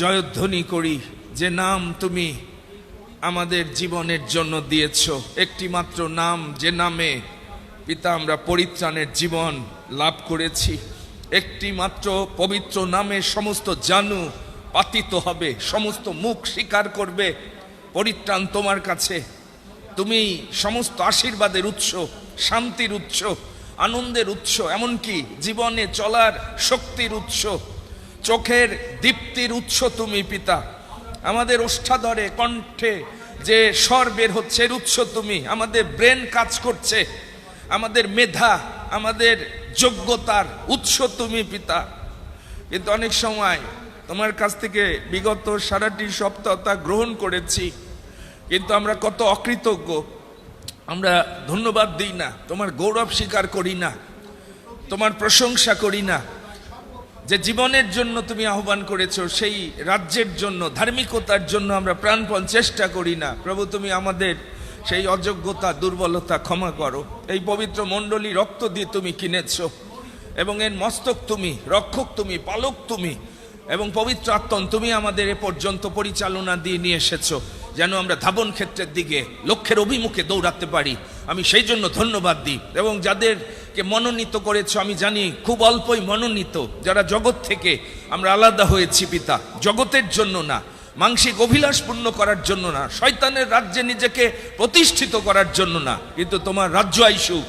জয়ধ্বনি করি যে নাম তুমি আমাদের জীবনের জন্য দিয়েছ, একটি মাত্র নাম, যে নামে পিতা আমরা পরিত্রাণের জীবন লাভ করেছি। একটি মাত্র পবিত্র নামে সমস্ত জানু পাতিত হবে, সমস্ত মুখ স্বীকার করবে পরিত্রাণ তোমার কাছে। তুমি সমস্ত আশীর্বাদের উৎস, শান্তির উৎস, আনন্দের উৎস, এমনকি জীবনে চলার শক্তির উৎস, চোখের দীপ্তির উৎস তুমি পিতা। আমাদের ওষ্ঠাধরে কণ্ঠে যে স্বর বের হচ্ছে এর উৎস তুমি। আমাদের ব্রেন কাজ করছে, আমাদের মেধা, আমাদের যোগ্যতার উৎস তুমি পিতা। কিন্তু অনেক সময় তোমার কাছ থেকে বিগত সারাটি সপ্তাহ তা গ্রহণ করেছি, কিন্তু আমরা কত অকৃতজ্ঞ। আমরা ধন্যবাদ দিই না, তোমার গৌরব স্বীকার করি না, তোমার প্রশংসা করি না। যে জীবনের জন্য তুমি আহ্বান করেছো, সেই রাজ্যের জন্য, ধার্মিকতার জন্য আমরা প্রাণপণ চেষ্টা করি না। প্রভু, তুমি আমাদের সেই অযোগ্যতা, দুর্বলতা ক্ষমা করো। এই পবিত্র মণ্ডলী রক্ত দিয়ে তুমি কিনেছো, এবং এর মস্তক তুমি, রক্ষক তুমি, পালক তুমি, এবং পবিত্র আত্মন তুমি আমাদের এ পর্যন্ত পরিচালনা দিয়ে নিয়ে এসেছো, যেন আমরা ধাবন ক্ষেত্রের দিকে, লক্ষ্যের অভিমুখে দৌড়াতে পারি। আমি সেই জন্য ধন্যবাদ দিই। এবং যাদেরকে মনোনীত করেছো, আমি জানি খুব অল্পই মনোনীত, যারা জগৎ থেকে আমরা আলাদা হয়েছি পিতা, জগতের জন্য না, মানসিক অভিলাষ পূর্ণ করার জন্য না, শয়তানের রাজ্যে নিজেকে প্রতিষ্ঠিত করার জন্য না, কিন্তু তোমার রাজ্য আইসুক,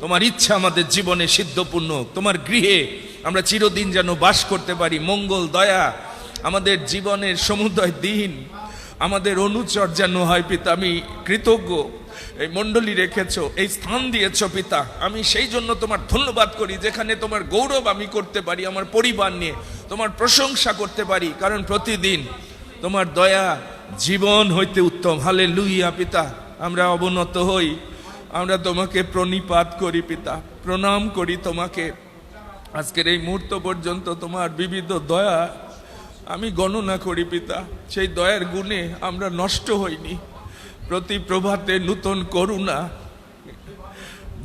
তোমার ইচ্ছা আমাদের জীবনে সিদ্ধপূর্ণ, তোমার গৃহে আমরা চিরদিন যেন বাস করতে পারি। মঙ্গল, দয়া আমাদের জীবনের সমুদয় দিন আমাদের অনুচর যেন হয় পিতা। আমি কৃতজ্ঞ, এই মণ্ডলী রেখেছো, এই স্থান দিয়েছো পিতা। আমি সেই জন্য তোমার ধন্যবাদ করি, যেখানে তোমার গৌরব আমি করতে পারি, আমার পরিবার নিয়ে তোমার প্রশংসা করতে পারি, কারণ প্রতিদিন তোমার দয়া জীবন হইতে উত্তম। হালেলুয়া পিতা, আমরা অবনত হই, আমরা তোমাকে প্রণিপাত করি পিতা, প্রণাম করি তোমাকে। আজকের এই মুহূর্ত পর্যন্ত তোমার বিবিধ দয়া আমি গণনা করি পিতা, সেই দয়ার গুণে আমরা নষ্ট হইনি। প্রতি প্রভাতে নূতন করুণা।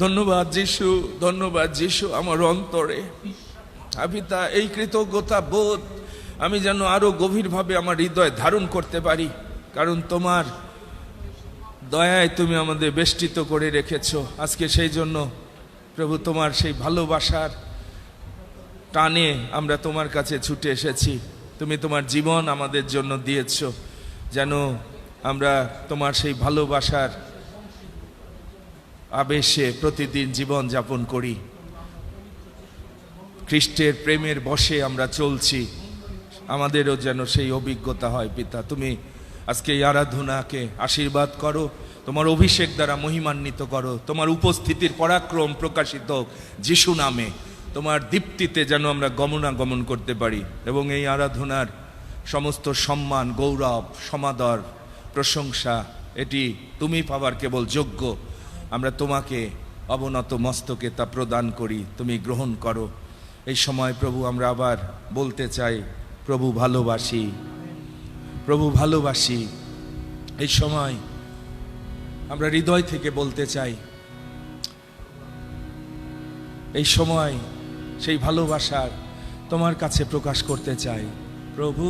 ধন্যবাদ যিশু, ধন্যবাদ যিশু আমার অন্তরে। পিতা, এই কৃতজ্ঞতা বোধ আমি যেন আরো গভীরভাবে আমার হৃদয়ে ধারণ করতে পারি, কারণ তোমার দয়ায় তুমি আমাদের বেষ্টিত করে রেখেছো। আজকে সেই জন্য প্রভু, তোমার সেই ভালোবাসার টানে আমরা তোমার কাছে ছুটে এসেছি। তুমি তোমার জীবন আমাদের জন্য দিয়েছ, যেন আমরা তোমার সেই ভালোবাসার আবেশে প্রতিদিন জীবন যাপন করি। খ্রিস্টের প্রেমের বশে আমরা চলছি, আমাদেরও যেন সেই অভিজ্ঞতা হয় পিতা। তুমি আজকে এই আরাধনাকে আশীর্বাদ করো, তোমার অভিষেক দ্বারা মহিমান্বিত করো, তোমার উপস্থিতির পরাক্রম প্রকাশিত হোক যিশু নামে। তোমার দীপ্তিতে যেন আমরা গমনাগমন করতে পারি, এবং এই আরাধনার সমস্ত সম্মান, গৌরব, সমাদর, প্রশংসা এটি তুমি পাবার কেবল যোগ্য। আমরা তোমাকে অবনত মস্তকে তা প্রদান করি, তুমি গ্রহণ করো। এই সময় প্রভু আমরা আবার বলতে চাই, প্রভু ভালোবাসি, প্রভু ভালোবাসি। এই সময় আমরা হৃদয় থেকে বলতে চাই, এই সময় সেই ভালোবাসার তোমার কাছে প্রকাশ করতে চাই। প্রভু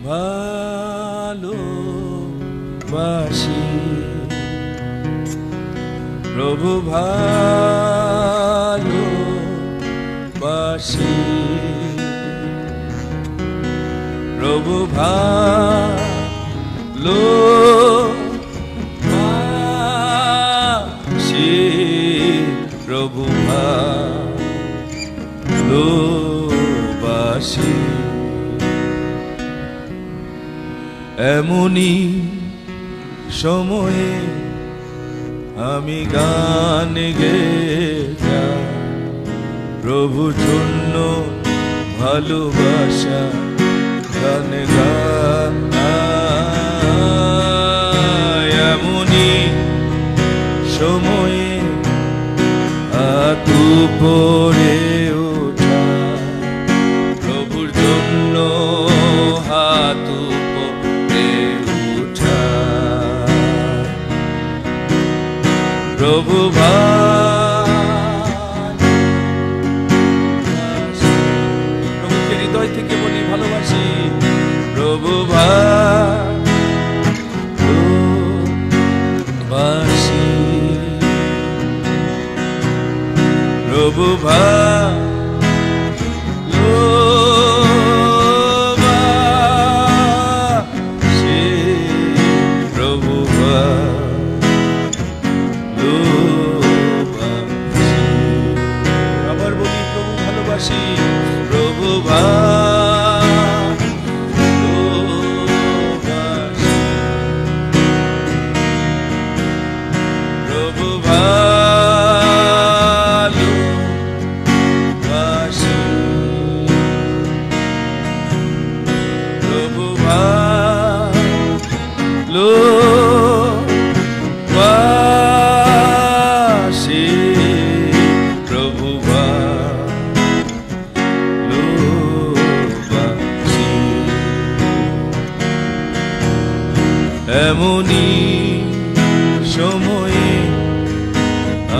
ভালোবাসি, প্রভু ভালোবাসি, প্রভু ভালোবাসি, প্রভু ভালোবাসি। এমনি সময়ে আমি গান গেয়ে যাই, প্রভু জন্য ভালোবাসা গান গাই। এমনি সময়ে হাতু পরে ওঠা, প্রভুর জন্য হাতু পরে ওঠা, প্রভু প্রভুকে হৃদয় থেকে বলি ভালো প্রভু ভালোবাসি, প্রভু ভালোবাসি। এমনি সময়ে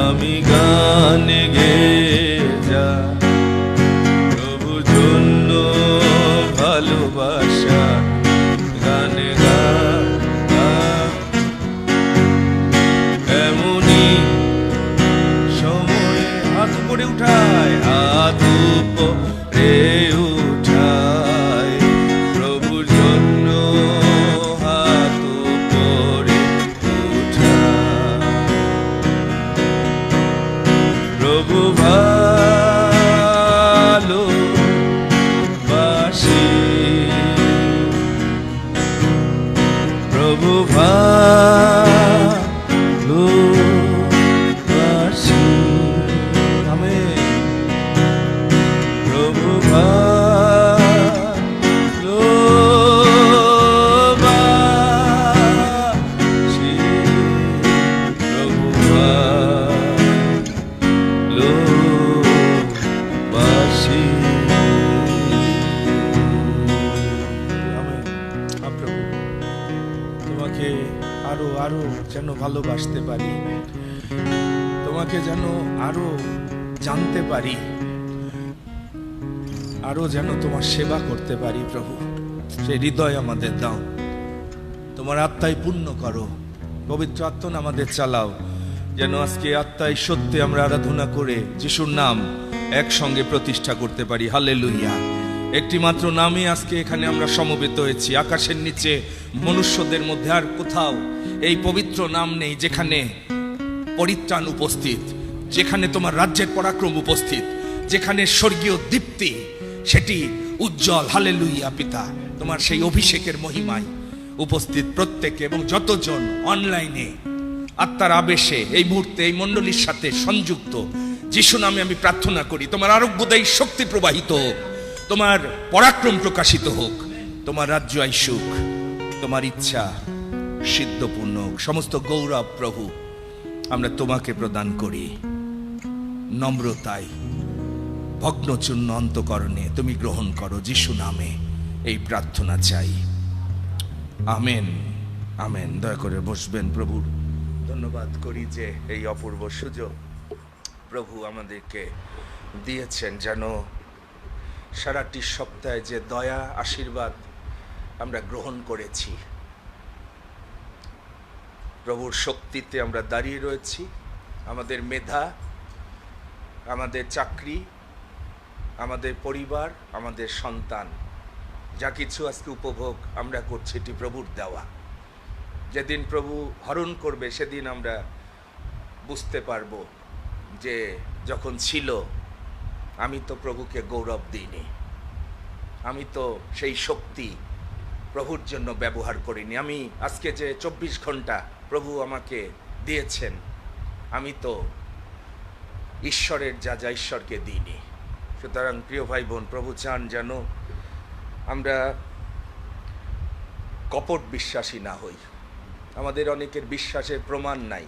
আমি গান গেয়ে যা, প্রভু জন্য ভালোবাসা গান গা। এমনি সময়ে হাত উপরে উঠায়, হাত উপরে উঠায়, প্রভুর জন্য হাত উপরে উঠায়। প্রভু ভালোবাসি, প্রভু ভালোবাসি। আমেন। প্রভু ভালোবাসি, প্রভু ভালোবাসি। আমেন। প্রভু, তোমাকে আরো আরো যেন ভালোবাসতে পারি, তোমাকে যেন আরো জানতে পারি, আরো যেন তোমার সেবা করতে পারি। প্রভু, সেই হৃদয় আমাদের দাও, তোমার আত্মায় পূর্ণ করো, পবিত্র আত্মা আমাদের চালাও, যেন আজকে আত্মায় সত্যি আমরা আরাধনা করে যিশুর নাম একসঙ্গে প্রতিষ্ঠা করতে পারি। হালেলুয়া। একটি মাত্র নামে আজকে এখানে আমরা সমবেত হয়েছি, আকাশের নিচে মনুষ্যদের মধ্যে আর কোথাও এই পবিত্র নাম নেই যেখানে পরিত্রাণ উপস্থিত, যেখানে তোমার রাজ্যের পরাক্রম উপস্থিত, যেখানে স্বর্গীয় দীপ্তি সেটি উজ্জ্বল। হালেলুয়া। পিতা, তোমার সেই অভিষেকের মহিমায় উপস্থিত প্রত্যেকে এবং যতজন অনলাইনে আত্মার আবেশে এই মুহূর্তে এই মণ্ডলীর সাথে সংযুক্ত, যিশু নামে আমি প্রার্থনা করি, তোমার আরোগ্যদায়ী শক্তি প্রবাহিত হোক, তোমার পরাক্রম প্রকাশিত হোক, তোমার রাজ্য আইসুক, তোমার ইচ্ছা সিদ্ধপূর্ণ হোক। সমস্ত গৌরব প্রভু আমরা তোমাকে প্রদান করি। নম্রতায় ভগ্নচূর্ণ অন্তকরণে তুমি গ্রহণ করো, যিশু নামে এই প্রার্থনা চাই। Amen, amen. দয়া করে বসবেন। প্রভুর ধন্যবাদ করি যে এই অপূর্ব সুযোগ প্রভু আমাদেরকে দিয়েছেন, যেন সারাটি সপ্তাহে যে দয়া আশীর্বাদ আমরা গ্রহণ করেছি, প্রভুর শক্তিতে আমরা দাঁড়িয়ে রয়েছি। আমাদের মেধা, আমাদের চাকরি, আমাদের পরিবার, আমাদের সন্তান, যা কিছু আজকে উপভোগ আমরা করছি এটি প্রভুর দেওয়া। যেদিন প্রভু হরণ করবে সেদিন আমরা বুঝতে পারবো যে যখন ছিল আমি তো প্রভুকে গৌরব দিইনি, আমি তো সেই শক্তি প্রভুর জন্য ব্যবহার করিনি, আমি আজকে যে 24 ঘন্টা প্রভু আমাকে দিয়েছেন আমি তো ঈশ্বরের যা যা ঈশ্বরকে দিইনি। সুতরাং প্রিয় ভাই বোন, প্রভু চান যেন আমরা কপট বিশ্বাসী না হই। আমাদের অনেকের বিশ্বাসের প্রমাণ নাই।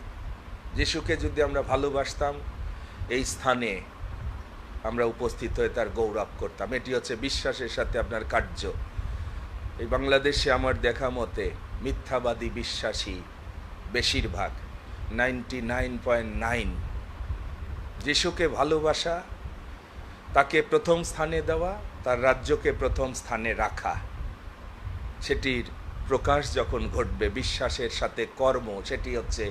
যিশুকে যদি আমরা ভালোবাসতাম এই স্থানে আমরা উপস্থিত হয়ে তার গৌরব করতাম। এটি হচ্ছে বিশ্বাসের সাথে আপনার কার্য। এই বাংলাদেশে আমার দেখা মতে মিথ্যাবাদী বিশ্বাসী বেশিরভাগ, 99.9। যিশুকে ভালোবাসা, তাকে প্রথম স্থানে দেওয়া, তার রাজ্যকে প্রথম স্থানে রাখা, সেটির প্রকাশ যখন ঘটবে বিশ্বাসের সাথে কর্ম, সেটি হচ্ছে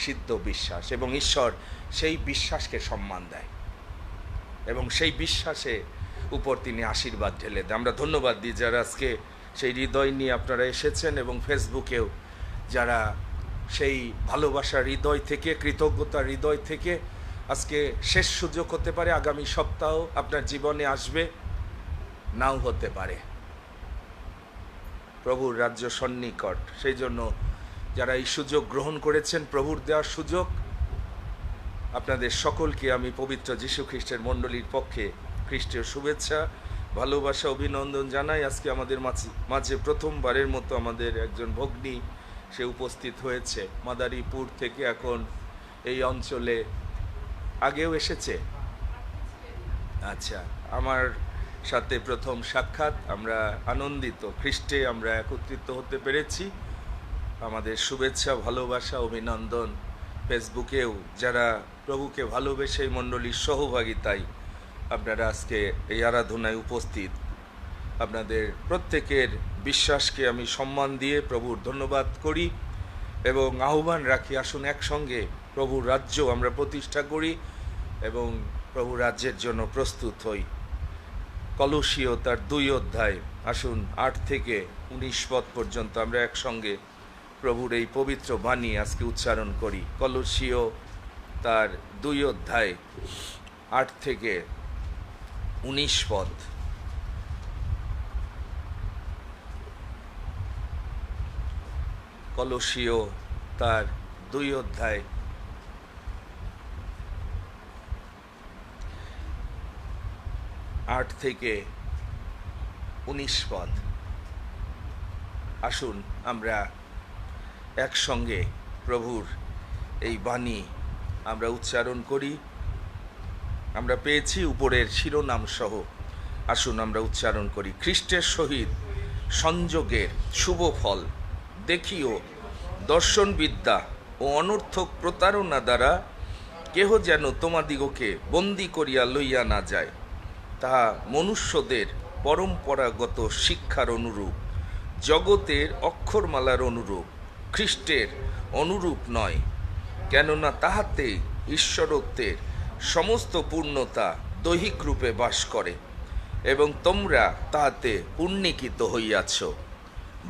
সিদ্ধ বিশ্বাস। এবং ঈশ্বর সেই বিশ্বাসকে সম্মান দেয় এবং সেই বিশ্বাসে উপর তিনি আশীর্বাদ ঢেলে দেন। আমরা ধন্যবাদ দিই যারা আজকে সেই হৃদয় নিয়ে আপনারা এসেছেন এবং ফেসবুকেও যারা সেই ভালোবাসার হৃদয় থেকে, কৃতজ্ঞতার হৃদয় থেকে, আজকে শেষ সুযোগ হতে পারে, আগামী সপ্তাহ আপনার জীবনে আসবে, নাও হতে পারে। প্রভুর রাজ্য সন্নিকট, সেই জন্য যারা এই সুযোগ গ্রহণ করেছেন, প্রভুর দেওয়ার সুযোগ, আপনাদের সকলকে আমি পবিত্র যীশু খ্রিস্টের মণ্ডলীর পক্ষে খ্রিস্টীয় শুভেচ্ছা ভালোবাসা অভিনন্দন জানাই। আজকে আমাদের মাঝে প্রথমবারের মতো আমাদের একজন ভগ্নী সে উপস্থিত হয়েছে মাদারীপুর থেকে। এখন এই অঞ্চলে আগেও এসেছে। আচ্ছা, আমার সাথে প্রথম সাক্ষাৎ। আমরা আনন্দিত, খ্রিস্টে আমরা একত্রিত হতে পেরেছি। আমাদের শুভেচ্ছা, ভালোবাসা, অভিনন্দন। ফেসবুকেও যারা প্রভুকে ভালোবেসে এই মণ্ডলীর সহভাগিতায় আপনারা আজকে এই আরাধনায় উপস্থিত, আপনাদের প্রত্যেকের বিশ্বাসকে আমি সম্মান দিয়ে প্রভুর ধন্যবাদ করি এবং আহ্বান রাখি, আসুন একসঙ্গে প্রভুর রাজ্য আমরা প্রতিষ্ঠা করি এবং প্রভু রাজ্যের জন্য প্রস্তুত হই। কলসীয় তার 2 অধ্যায়, আসুন 8 থেকে 19 পদ পর্যন্ত আমরা একসঙ্গে প্রভুর এই পবিত্র বাণী আজকে উচ্চারণ করি। কলসীয় তার 2 অধ্যায় 8 থেকে 19 পদ। কলসীয় তার 2 অধ্যায় 8 থেকে 19 পদ। আসুন আমরা একসঙ্গে প্রভুর এই বাণী আমরা উচ্চারণ করি। আমরা পেয়েছি উপরের শিরোনাম সহ, আসুন আমরা উচ্চারণ করি। খ্রিস্টের সহিত সংযোগের শুভ ফল দেখিও, দর্শনবিদ্যা ও অনর্থক প্রতারণা দ্বারা কেহ যেন তোমাদিগকে বন্দী করিয়া লইয়া না যায়, তাহা মনুষ্যদের পরম্পরাগত শিক্ষার অনুরূপ, জগতের অক্ষরমালার অনুরূপ, খ্রিস্টের অনুরূপ নয়। কেননা তাহাতে ঈশ্বরত্বের সমস্ত পূর্ণতা দৈহিক রূপে বাস করে এবং তোমরা তাহাতে উন্নীকিত হইয়াছ,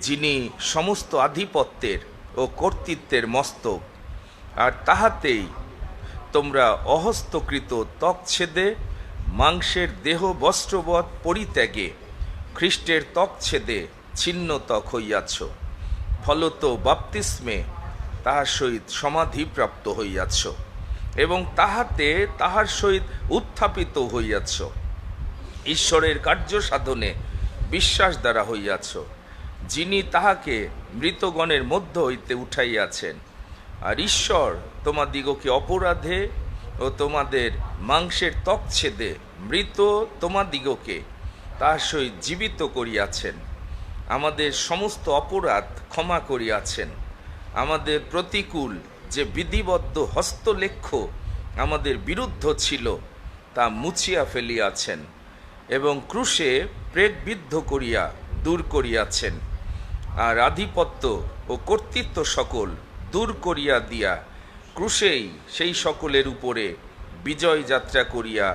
যিনি সমস্ত আধিপত্যের ও কর্তৃত্বের মস্তক। আর তাহাতেই তোমরা অহস্তকৃত ত্বকছেদে মাংসের দেহ বস্ত্রবৎ পরিত্যাগে খ্রিস্টের ত্বকছেদে ছিন্ন ত্বক হইয়াছ। ফলত বাপ্তিস্মে তাহার সহিত সমাধিপ্রাপ্ত হইয়াছ এবং তাহাতে তাহার সহিত উত্থাপিত হইয়াছ, ঈশ্বরের কার্য সাধনে বিশ্বাস দ্বারা হইয়াছ, যিনি তাহাকে মৃতগণের মধ্য হইতে উঠাইয়াছেন। আর ঈশ্বর তোমাদিগকে অপরাধে ও তোমাদের মাংসের ত্বকছেদে মৃত তোমাদিগকে তাহার সহিত জীবিত করিয়াছেন, আমাদের সমস্ত অপরাধ ক্ষমা করিয়াছেন, আমাদের প্রতিকূল যে বিধিবদ্ধ হস্তলেখ্য আমাদের বিরুদ্ধ ছিল তা মুছিয়া ফেলিয়াছেন এবং ক্রুশে প্রেতবিদ্ধ করিয়া দূর করিয়াছেন। আর আধিপত্য ও কর্তৃত্ব সকল দূর করিয়া দিয়া ক্রুশেই সেই সকলের উপরে বিজয় যাত্রা করিয়া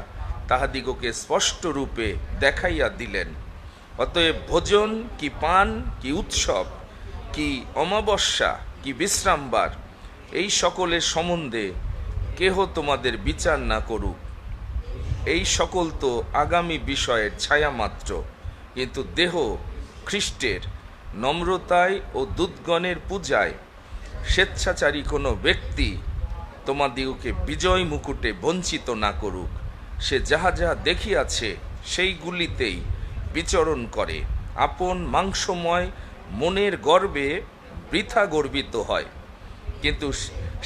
তাহাদিগকে স্পষ্ট রূপে দেখাইয়া দিলেন। অতএব ভোজন কি পান কি উৎসব কি অমাবস্যা কি বিশ্রামবার, এই সকলের সম্বন্ধে কেহ তোমাদের বিচার না করুক। এই সকল তো আগামী বিষয়ের ছায়া মাত্র, কিন্তু দেহ খ্রিস্টের। নম্রতায় ও দূতগণের পূজায় স্বেচ্ছাচারী কোনো ব্যক্তি তোমাদিগকে বিজয় মুকুটে বঞ্চিত না করুক। সে যাহা যাহা দেখিয়াছে সেইগুলিতেই বিচরণ করে, আপন মাংসময় মনের গর্বে বৃথা গর্বিত হয়, কিন্তু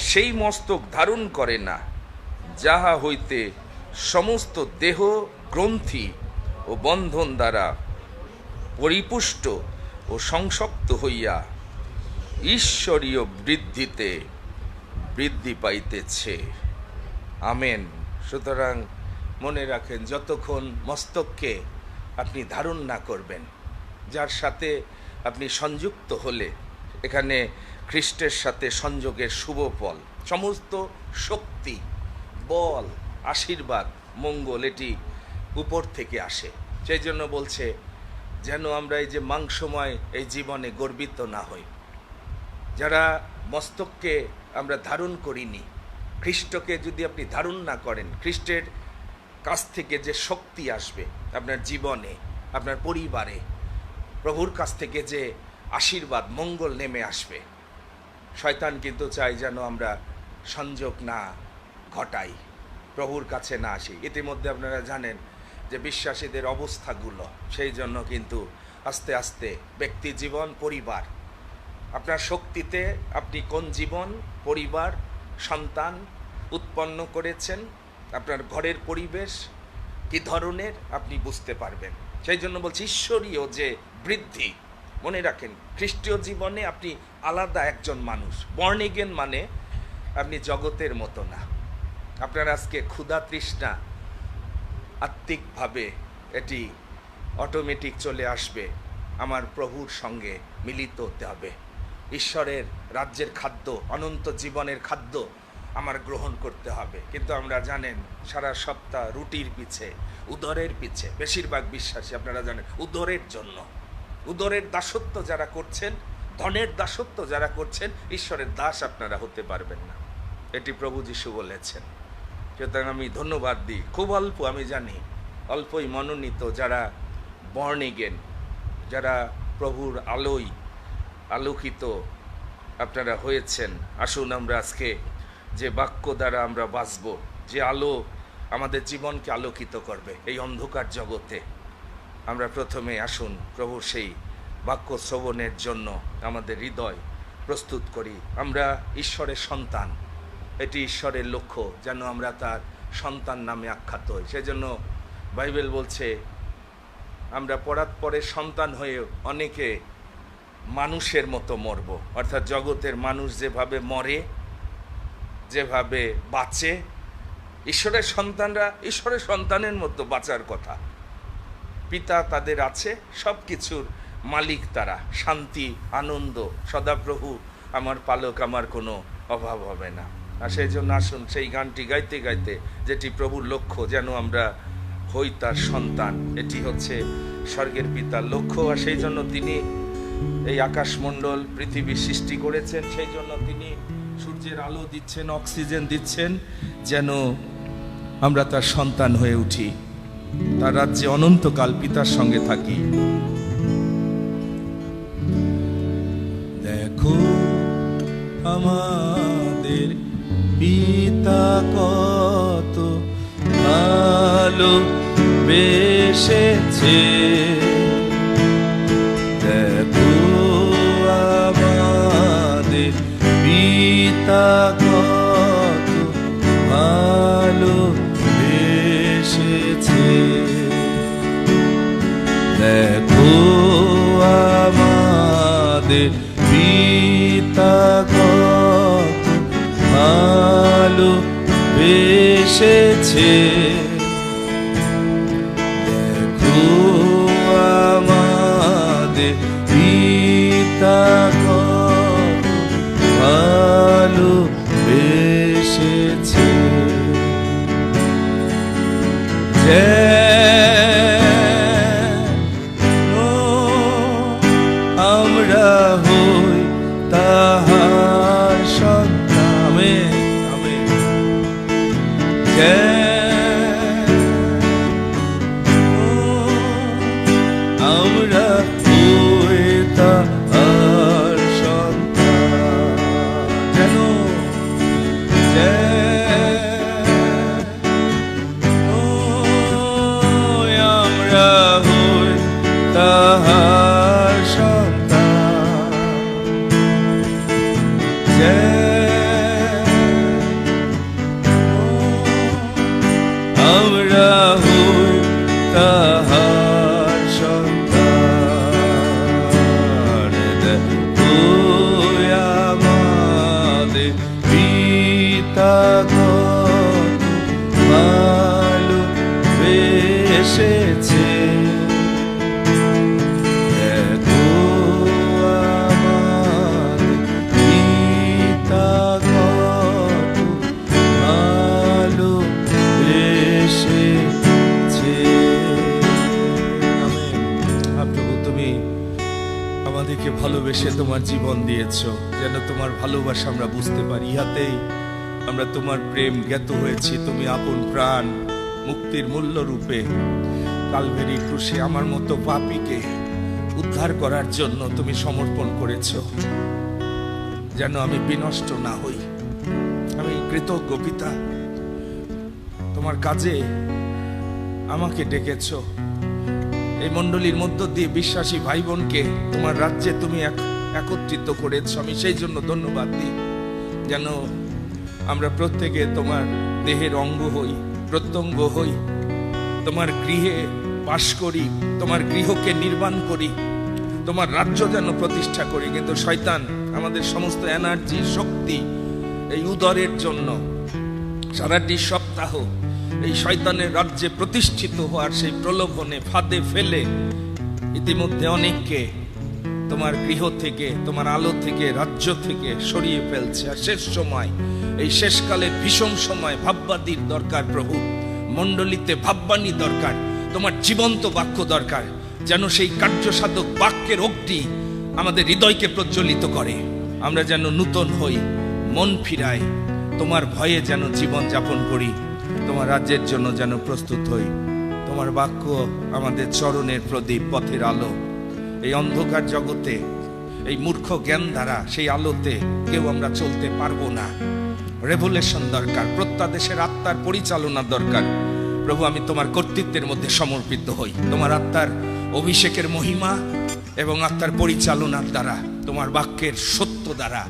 সেই মস্তক ধারণ করে না, যাহা হইতে সমস্ত দেহ গ্রন্থি ও বন্ধন দ্বারা পরিপুষ্ট ও সংশক্ত হইয়া ঈশ্বরীয় বৃদ্ধিতে বৃদ্ধি পাইতেছে। আমেন। সুতরাং মনে রাখেন, যতক্ষণ মস্তককে আপনি ধারণ না করবেন, যার সাথে আপনি সংযুক্ত হলে, এখানে খ্রিস্টের সাথে সংযোগের শুভ ফল, সমস্ত শক্তি, বল, আশীর্বাদ, মঙ্গল এটি উপর থেকে আসে। সেই জন্য বলছে যেন আমরা এই যে মাংসময় এই জীবনে গর্বিত না হই। যারা মস্তককে আমরা ধারণ করিনি, খ্রিস্টকে যদি আপনি ধারণ না করেন, খ্রিস্টের কাছ থেকে যে শক্তি আসবে আপনার জীবনে, আপনার পরিবারে, প্রভুর কাছ থেকে যে আশীর্বাদ মঙ্গল নেমে আসবে, শয়তান কিন্তু চায় যেন আমরা সংযোগ না ঘটাই, প্রভুর কাছে না আসি। ইতিমধ্যে আপনারা জানেন যে বিশ্বাসীদের অবস্থাগুলো, সেই জন্য কিন্তু আস্তে আস্তে ব্যক্তি জীবন, পরিবার, আপনার শক্তিতে আপনি কোন জীবন, পরিবার, সন্তান উৎপন্ন করেছেন, আপনার ঘরের পরিবেশ কি ধরনের আপনি বুঝতে পারবেন। সেই জন্য বলছি ঈশ্বরীয় যে বৃদ্ধি, মনে রাখেন খ্রিস্টীয় জীবনে আপনি আলাদা একজন মানুষ। বর্ন এগেন মানে আপনি জগতের মতো না। আপনার আজকে ক্ষুধা তৃষ্ণা আত্মিকভাবে এটি অটোমেটিক চলে আসবে, আমার প্রভুর সঙ্গে মিলিত হতে হবে। ঈশ্বরের রাজ্যের খাদ্য, অনন্ত জীবনের খাদ্য আমার গ্রহণ করতে হবে। কিন্তু আমরা জানেন সারা সপ্তাহ রুটির পিছে, উদরের পিছে, বেশিরভাগ বিশ্বাসী আপনারা জানেন উদরের জন্য, উদরের দাসত্ব যারা করছেন, ধনের দাসত্ব যারা করছেন, ঈশ্বরের দাস আপনারা হতে পারবেন না। এটি প্রভু যিশু বলেছেন। সুতরাং আমি ধন্যবাদ দিই, খুব অল্প, আমি জানি অল্পই মনোনীত যারা বর্ন এগেন, যারা প্রভুর আলোয় আলোকিত আপনারা হয়েছেন। আসুন আমরা আজকে যে বাক্য দ্বারা আমরা বাঁচব, যে আলো আমাদের জীবনকে আলোকিত করবে এই অন্ধকার জগতে, আমরা প্রথমে আসুন প্রভুর সেই বাক্য শ্রবণের জন্য আমাদের হৃদয় প্রস্তুত করি। আমরা ঈশ্বরের সন্তান, এটি ঈশ্বরের লক্ষ্য যেন আমরা তার সন্তান নামে আখ্যাত হই। সেজন্য বাইবেল বলছে আমরা পরে সন্তান হয়ে অনেকে মানুষের মতো মরব, অর্থাৎ জগতের মানুষ যেভাবে মরে, যেভাবে বাঁচে, ঈশ্বরের সন্তানরা ঈশ্বরের সন্তানের মতো বাঁচার কথা। পিতা তাদের আছে, সব কিছুর মালিক তারা, শান্তি, আনন্দ, সদাপ্রভু আমার পালক, আমার কোনো অভাব হবে না। আর সেই জন্য আসুন সেই গানটি গাইতে গাইতে, যেটি প্রভুর লক্ষ্য যেন আমরা হই তার সন্তান, এটি হচ্ছে স্বর্গের পিতার লক্ষ্য। আর সেই জন্য তিনি এই আকাশমণ্ডল পৃথিবী সৃষ্টি করেছেন, সেই জন্য তিনি সূর্যের আলো দিচ্ছেন, অক্সিজেন দিচ্ছেন, যেন আমরা তার সন্তান হয়ে উঠি, তার রাজ্যে অনন্তকাল পিতার সঙ্গে থাকি। দেখো আমাদের পিতা কত ভালো বেসেছে, দেখো আমাদের পিতা কত ভালো বেসেছে, দেখো আমাদের পিতা কত ভালো বেসেছে, দেখো আমাদের পিতা কত ভালো বেসেছে। আমরা হই তাহার সন্তান, আমরা হই তাহার সন্তান, যেন আমরা হই তাহার সন্তান, আমরা হই তাহার সন্তান, দেখো আমাদের পিতা কত ভালো বেসেছে, দেখো আমাদের পিতা কত ভালো বেসেছে। প্রভু, তুমি আমাদেরকে ভালোবেসে তোমার জীবন দিয়েছ, যেন তোমার ভালোবাসা আমরা বুঝতে পারি। ইহাতেই আমরা তোমার প্রেম জ্ঞাত হয়েছি। তুমি আপন প্রাণ মুক্তির মূল্য রূপে কালভেরি ক্রুশে আমার মতো পাপীকে উদ্ধার করার জন্য তুমি সমর্পণ করেছ, যেন আমি বিনষ্ট না হই। আমি কৃতজ্ঞ পিতা, তোমার কাজে আমাকে ডেকেছো। এই মণ্ডলীর মধ্য দিয়ে বিশ্বাসী ভাই বোনকে তোমার রাজ্যে তুমি একত্রিত করেছ। আমি সেই জন্য ধন্যবাদ দিই, যেন আমরা প্রত্যেকে তোমার দেহের অঙ্গ হই, প্রত্যঙ্গ হই, তোমার গৃহে বাস করি, তোমার গৃহকে নির্মাণ করি, তোমার রাজ্য যেন প্রতিষ্ঠা করি। কিন্তু শয়তান আমাদের সমস্ত এনার্জি, শক্তি এই উদরের জন্য সারাটি সপ্তাহ এই শয়তানের রাজ্যে প্রতিষ্ঠিত হওয়ার সেই প্রলোভনে ফাঁদে ফেলে ইতিমধ্যে অনেককে তোমার গৃহ থেকে, তোমার আলো থেকে, রাজ্য থেকে সরিয়ে ফেলছে। আর শেষ সময়, এই শেষকালের ভীষণ সময় ভাববাদীর দরকার প্রভু। মণ্ডলীতে ভাববানী দরকার, তোমার জীবন্ত বাক্য দরকার, যেন সেই কার্যসাধক বাক্যের অগ্নি আমাদের হৃদয়কে প্রজ্বলিত করে। আমরা যেন নূতন হই, মন ফিরাই, তোমার ভয়ে যেন জীবন যাপন করি, তোমার রাজ্যের জন্য যেন প্রস্তুত হই। তোমার বাক্য আমাদের চরণের প্রদীপ, পথের আলো। এই অন্ধকার জগতে, এই মূর্খ জ্ঞান দ্বারা সেই আলোতে কেউ আমরা চলতে পারবো না। রেভুলেশন দরকার, প্রত্যাদেশের আত্মার পরিচালনা দরকার। প্রভু, আমি তোমার কর্তৃত্বের মধ্যে সমর্পিত হই। তোমার আত্মার অভিষেকের মহিমা এবং আত্মার পরিচালনার দ্বারা, তোমার বাক্যের সত্য দ্বারা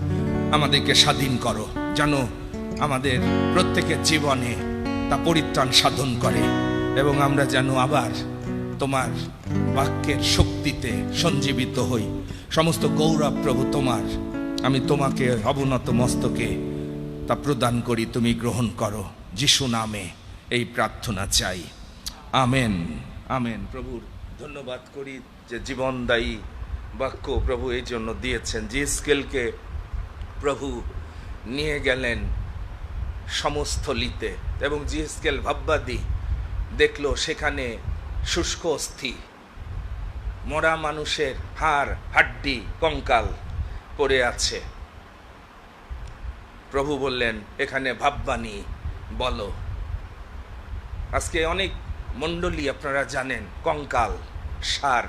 আমাদেরকে স্বাধীন করো, যেন আমাদের প্রত্যেকের জীবনে তা পরিত্রাণ সাধন করে এবং আমরা যেন আবার তোমার বাক্যের শক্তিতে সঞ্জীবিত হই। সমস্ত গৌরব প্রভু তোমার। আমি তোমাকে অবনত মস্তকে তা প্রদান করি, তুমি গ্রহণ করো। যিশু নামে এই প্রার্থনা চাই, আমেন, আমেন। প্রভুর ধন্যবাদ করি যে জীবনদায়ী বাক্য প্রভু এই জন্য দিয়েছেন। জিএসকেলকে প্রভু নিয়ে গেলেন সমস্থলিতে এবং জিএসকেল ভাববাদী দেখলো সেখানে শুষ্ক অস্থি, মরা মানুষের হাড়, হাড্ডি, কঙ্কাল পড়ে আছে। প্রভু বললেন, এখানে ভাববানী বলো। আজকে অনেক মণ্ডলী আপনারা জানেন কঙ্কাল, সার,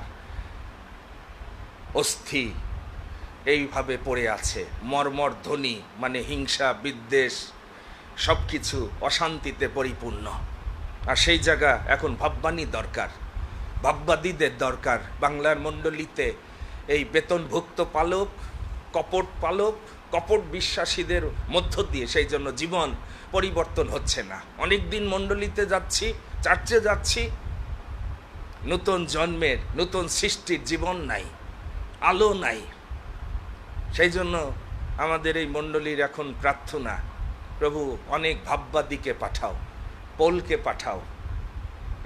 অস্থি এইভাবে পড়ে আছে। মর্মর ধ্বনি, মানে হিংসা, বিদ্বেষ, সবকিছু অশান্তিতে পরিপূর্ণ। আর সেই জায়গা এখন ভাববানী দরকার, ভাববাদীদের দরকার। বাংলার মণ্ডলীতে এই বেতনভুক্ত পালক, কপট বিশ্বাসীদের মধ্য দিয়ে সেই জন্য জীবন পরিবর্তন হচ্ছে না। অনেক দিন মণ্ডলীতে যাচ্ছি, চার্চে যাচ্ছি, নতুন জন্মের, নতুন সৃষ্টির জীবন নাই, আলো নাই। সেই জন্য আমাদের এই মণ্ডলীর এখন প্রার্থনা, প্রভু অনেক ভাববাদীকে পাঠাও, পোলকে পাঠাও,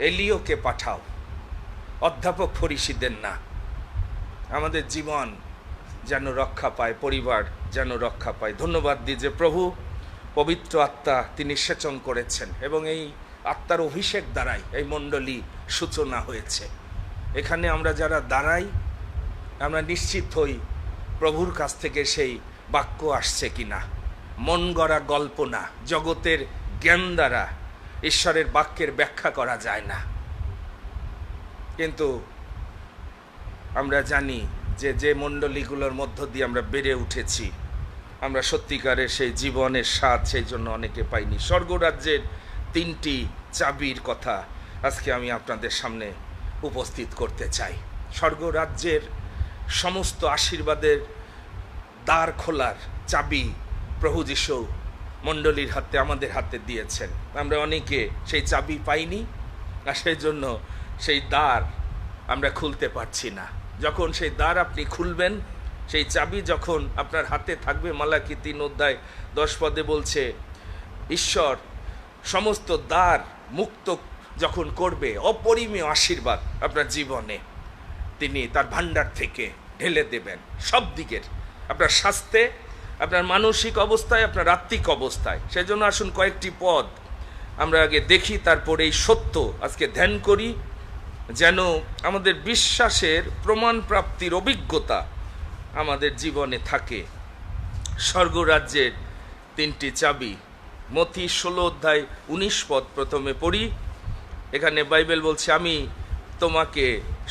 এলিওকে পাঠাও, অধ্যাপক ফরিসিদের না। আমাদের জীবন যেন রক্ষা পায়, পরিবার যেন রক্ষা পায়। ধন্যবাদ দিই যে প্রভু পবিত্র আত্মা তিনি সেচন করেছেন এবং এই আত্মার অভিষেক দ্বারাই এই মণ্ডলী সূচনা হয়েছে। এখানে আমরা যারা দাঁড়াই, আমরা নিশ্চিত হই প্রভুর কাছ থেকে সেই বাক্য আসছে কিনা। মন গড়া গল্প না, জগতের জ্ঞান দ্বারা ঈশ্বরের বাক্যের ব্যাখ্যা করা যায় না। কিন্তু আমরা জানি যে যে মণ্ডলীগুলোর মধ্য দিয়ে আমরা বেড়ে উঠেছি, আমরা সত্যিকারের সেই জীবনের স্বাদ সেই জন্য অনেকে পাইনি। স্বর্গরাজ্যের 3টি চাবির কথা আজকে আমি আপনাদের সামনে উপস্থিত করতে চাই। স্বর্গরাজ্যের সমস্ত আশীর্বাদের দ্বার খোলার চাবি প্রভু যিশু মণ্ডলীর হাতে, আমাদের হাতে দিয়েছেন। আমরা অনেকে সেই চাবি পাইনি, আর সেই জন্য সেই দ্বার আমরা খুলতে পারছি না। যখন সেই দ্বার আপনি খুলবেন, সেই চাবি যখন আপনার হাতে থাকবে, মালাকি 3:10 বলছে, ঈশ্বর সমস্ত দ্বার মুক্ত যখন করবে, অপরিমেয় আশীর্বাদ আপনার জীবনে তিনি তার ভাণ্ডার থেকে ঢেলে দেবেন সব দিকের, আপনার স্বাস্থ্যে, আপনার মানসিক অবস্থায়, আপনার আত্মিক অবস্থায়। সেজন্য আসুন কয়েকটি পদ আমরা আগে দেখি, তারপরে এই সত্য আজকে ধ্যান করি, যেন আমাদের বিশ্বাসের প্রমাণ প্রাপ্তির অভিজ্ঞতা আমাদের জীবনে থাকে। স্বর্গরাজ্যের 3টি চাবি, মথি 16:19 প্রথমে পড়ি। এখানে বাইবেল বলছে, আমি তোমাকে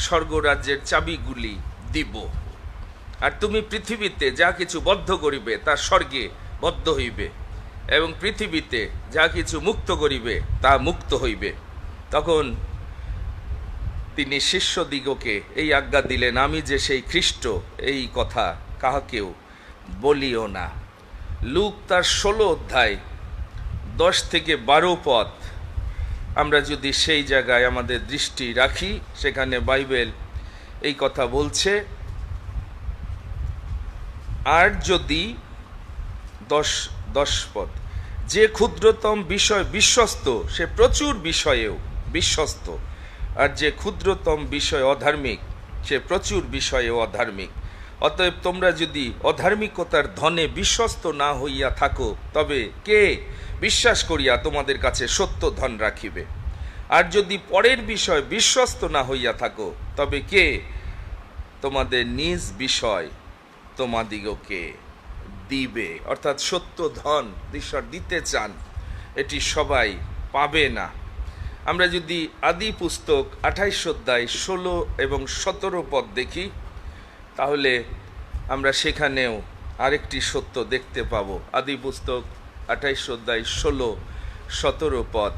স্বর্গরাজ্যের চাবিগুলি দিব, আর তুমি পৃথিবীতে যা কিছু বদ্ধ করিবে তা স্বর্গে বদ্ধ হইবে, এবং পৃথিবীতে যা কিছু মুক্ত করিবে তা মুক্ত হইবে। তখন তিনি শিষ্যদিগকে এই আজ্ঞা দিলেন, আমি যে সেই খ্রিস্ট এই কথা কাহাকেও বলিও না। লুক তার 16 অধ্যায় 10 থেকে 12 পদ আমরা যদি সেই জায়গায় আমাদের দৃষ্টি রাখি, সেখানে বাইবেল এই কথা বলছে। আর যদি 10 পদ, যে ক্ষুদ্রতম বিষয় বিশ্বস্ত সে প্রচুর বিষয়েও বিশ্বস্ত, আর যে ক্ষুদ্রতম বিষয় অধার্মিক সে প্রচুর বিষয়েও অধার্মিক। অতএব তোমরা যদি অধার্মিকতার ধনে বিশ্বস্ত না হইয়া থাকো, তবে কে বিশ্বাস করিয়া তোমাদের কাছে সত্য ধন রাখিবে? আর যদি পরের বিষয় বিশ্বস্ত না হইয়া থাকো, তবে কে তোমাদের নিজ বিষয় তোমাদিগকে দিবে? অর্থাৎ সত্য ধন ঈশ্বর দিতে চান, এটি সবাই পাবে না। আমরা যদি আদি পুস্তক 28 অধ্যায় 16 এবং 17 পদ দেখি, তাহলে আমরা সেখানেও আরেকটি সত্য দেখতে পাব। আদি পুস্তক 28 অধ্যায় 16-17 পদ।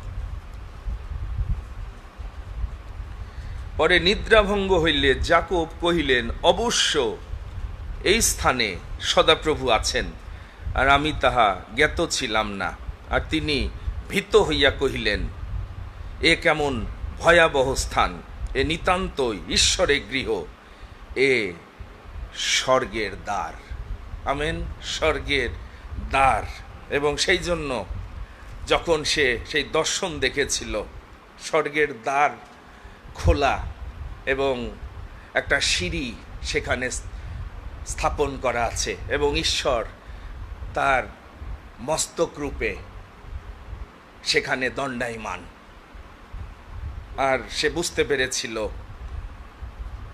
পরে নিদ্রাভঙ্গ হইলে যাকব কহিলেন, অবশ্য এই স্থানে সদাপ্রভু আছেন, আর আমি তাহা জ্ঞাত ছিলাম না। আর তিনি ভীত হইয়া কহিলেন, এ কেমন ভয়াবহ স্থান! এ নিতান্তই ঈশ্বরের গৃহ, এ স্বর্গের দ্বার। আমেন, স্বর্গের দ্বার। এবং সেই জন্য যখন সে সেই দর্শন দেখেছিল, স্বর্গের দ্বার খোলা এবং একটা সিঁড়ি সেখানে স্থাপন করা আছে, এবং ঈশ্বর তার মস্তক রূপে সেখানে দণ্ডায়মান। আর সে বুঝতে পেরেছিল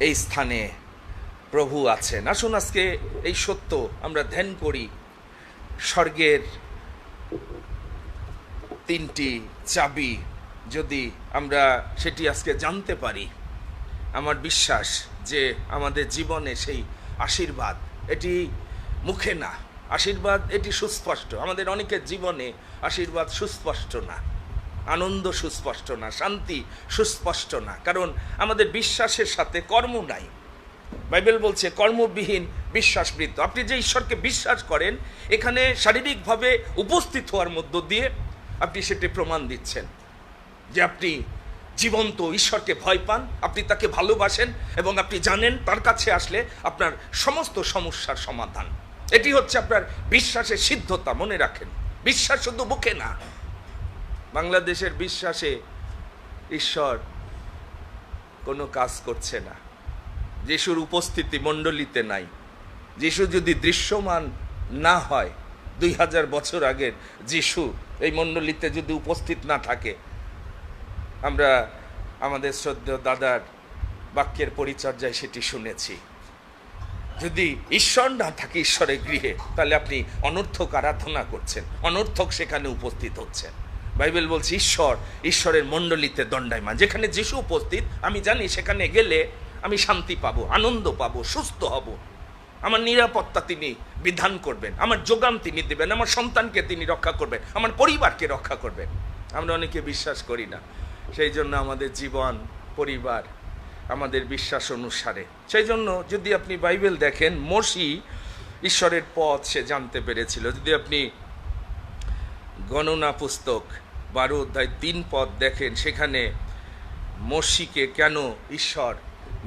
এই স্থানে প্রভু আছেন। আসুন আজকে এই সত্য আমরা ধ্যান করি। স্বর্গের 3টি চাবি যদি আমরা সেটি আজকে জানতে পারি, আমার বিশ্বাস যে আমাদের জীবনে সেই আশীর্বাদ, এটি মুখে না, আশীর্বাদ এটি সুস্পষ্ট। আমাদের অনেকের জীবনে আশীর্বাদ সুস্পষ্ট না, আনন্দ সুস্পষ্ট না, শান্তি সুস্পষ্ট না, কারণ আমাদের বিশ্বাসের সাথে কর্ম নাই। বাইবেল বলছে কর্মবিহীন বিশ্বাস বৃদ্ধ। আপনি যে ঈশ্বরকে বিশ্বাস করেন, এখানে শারীরিকভাবে উপস্থিত হওয়ার মধ্য দিয়ে আপনি সেটি প্রমাণ দিচ্ছেন যে আপনি জীবন্ত ঈশ্বরকে ভয় পান, আপনি তাকে ভালোবাসেন, এবং আপনি জানেন তার কাছে আসলে আপনার সমস্ত সমস্যার সমাধান। এটি হচ্ছে আপনার বিশ্বাসের সিদ্ধতা। মনে রাখেন, বিশ্বাস শুধু মুখে না। বাংলাদেশের বিশ্বাসে ঈশ্বর কোনো কাজ করছে না। যিশুর উপস্থিতি মণ্ডলীতে নাই। যিশু যদি দৃশ্যমান না হয়, 2000 বছর আগের যিশু এই মণ্ডলীতে যদি উপস্থিত না থাকে, আমরা আমাদের শ্রদ্ধেয় দাদার বাক্যের পরিচর্যায় সেটি শুনেছি। যদি ঈশ্বর না থাকে ঈশ্বরের গৃহে, তাহলে আপনি অনর্থক আরাধনা করছেন, অনর্থক সেখানে উপস্থিত হচ্ছেন। বাইবেল বলছে ঈশ্বরের মণ্ডলীতে দণ্ডায়মান। যেখানে যিশু উপস্থিত, আমি জানি সেখানে গেলে আমি শান্তি পাবো, আনন্দ পাবো, সুস্থ হব। আমার নিরাপত্তা তিনি বিধান করবেন, আমার যোগান তিনি দেবেন, আমার সন্তানকে তিনি রক্ষা করবেন, আমার পরিবারকে রক্ষা করবেন। আমরা অনেকে বিশ্বাস করি না, সেই জন্য আমাদের জীবন, পরিবার আমাদের বিশ্বাস অনুসারে। সেই জন্য যদি আপনি বাইবেল দেখেন, মোশি ঈশ্বরের পথ সে জানতে পেরেছিল। যদি আপনি গণনা পুস্তক 12 অধ্যায় 3 পদ দেখেন, সেখানে মোশিকে কেন ঈশ্বর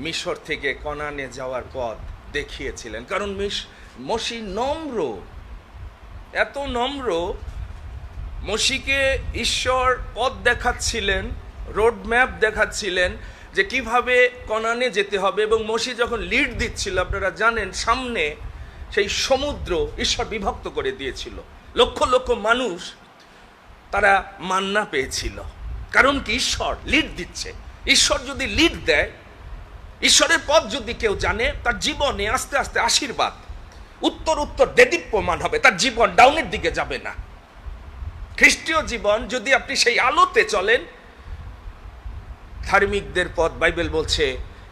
মিশর থেকে কনানে যাওয়ার পথ দেখিয়েছিলেন। কারণ মোশি নম্র, এত নম্র। মোশিকে ঈশ্বর পথ দেখাচ্ছিলেন, রোড ম্যাপ দেখাচ্ছিলেন যে কিভাবে কনানে যেতে হবে। এবং মোশি যখন লিড দিচ্ছিল, আপনারা জানেন সামনে সেই সমুদ্র ঈশ্বর বিভক্ত করে দিয়েছিল। লক্ষ লক্ষ মানুষ তারা মান্না পেয়েছিল। কারণ কি? ঈশ্বর লিড দিচ্ছে। ঈশ্বর যদি লিড দেয়, ঈশ্বরের পথ যদি কেউ জানে, তার জীবনে আস্তে আস্তে আশীর্বাদ উত্তর উত্তর দেদীপ্যমান হবে, তার জীবন ডাউনের দিকে যাবে না। খ্রিস্টীয় জীবন যদি আপনি সেই আলোতে চলেন, ধার্মিকদের পথ বাইবেল বলছে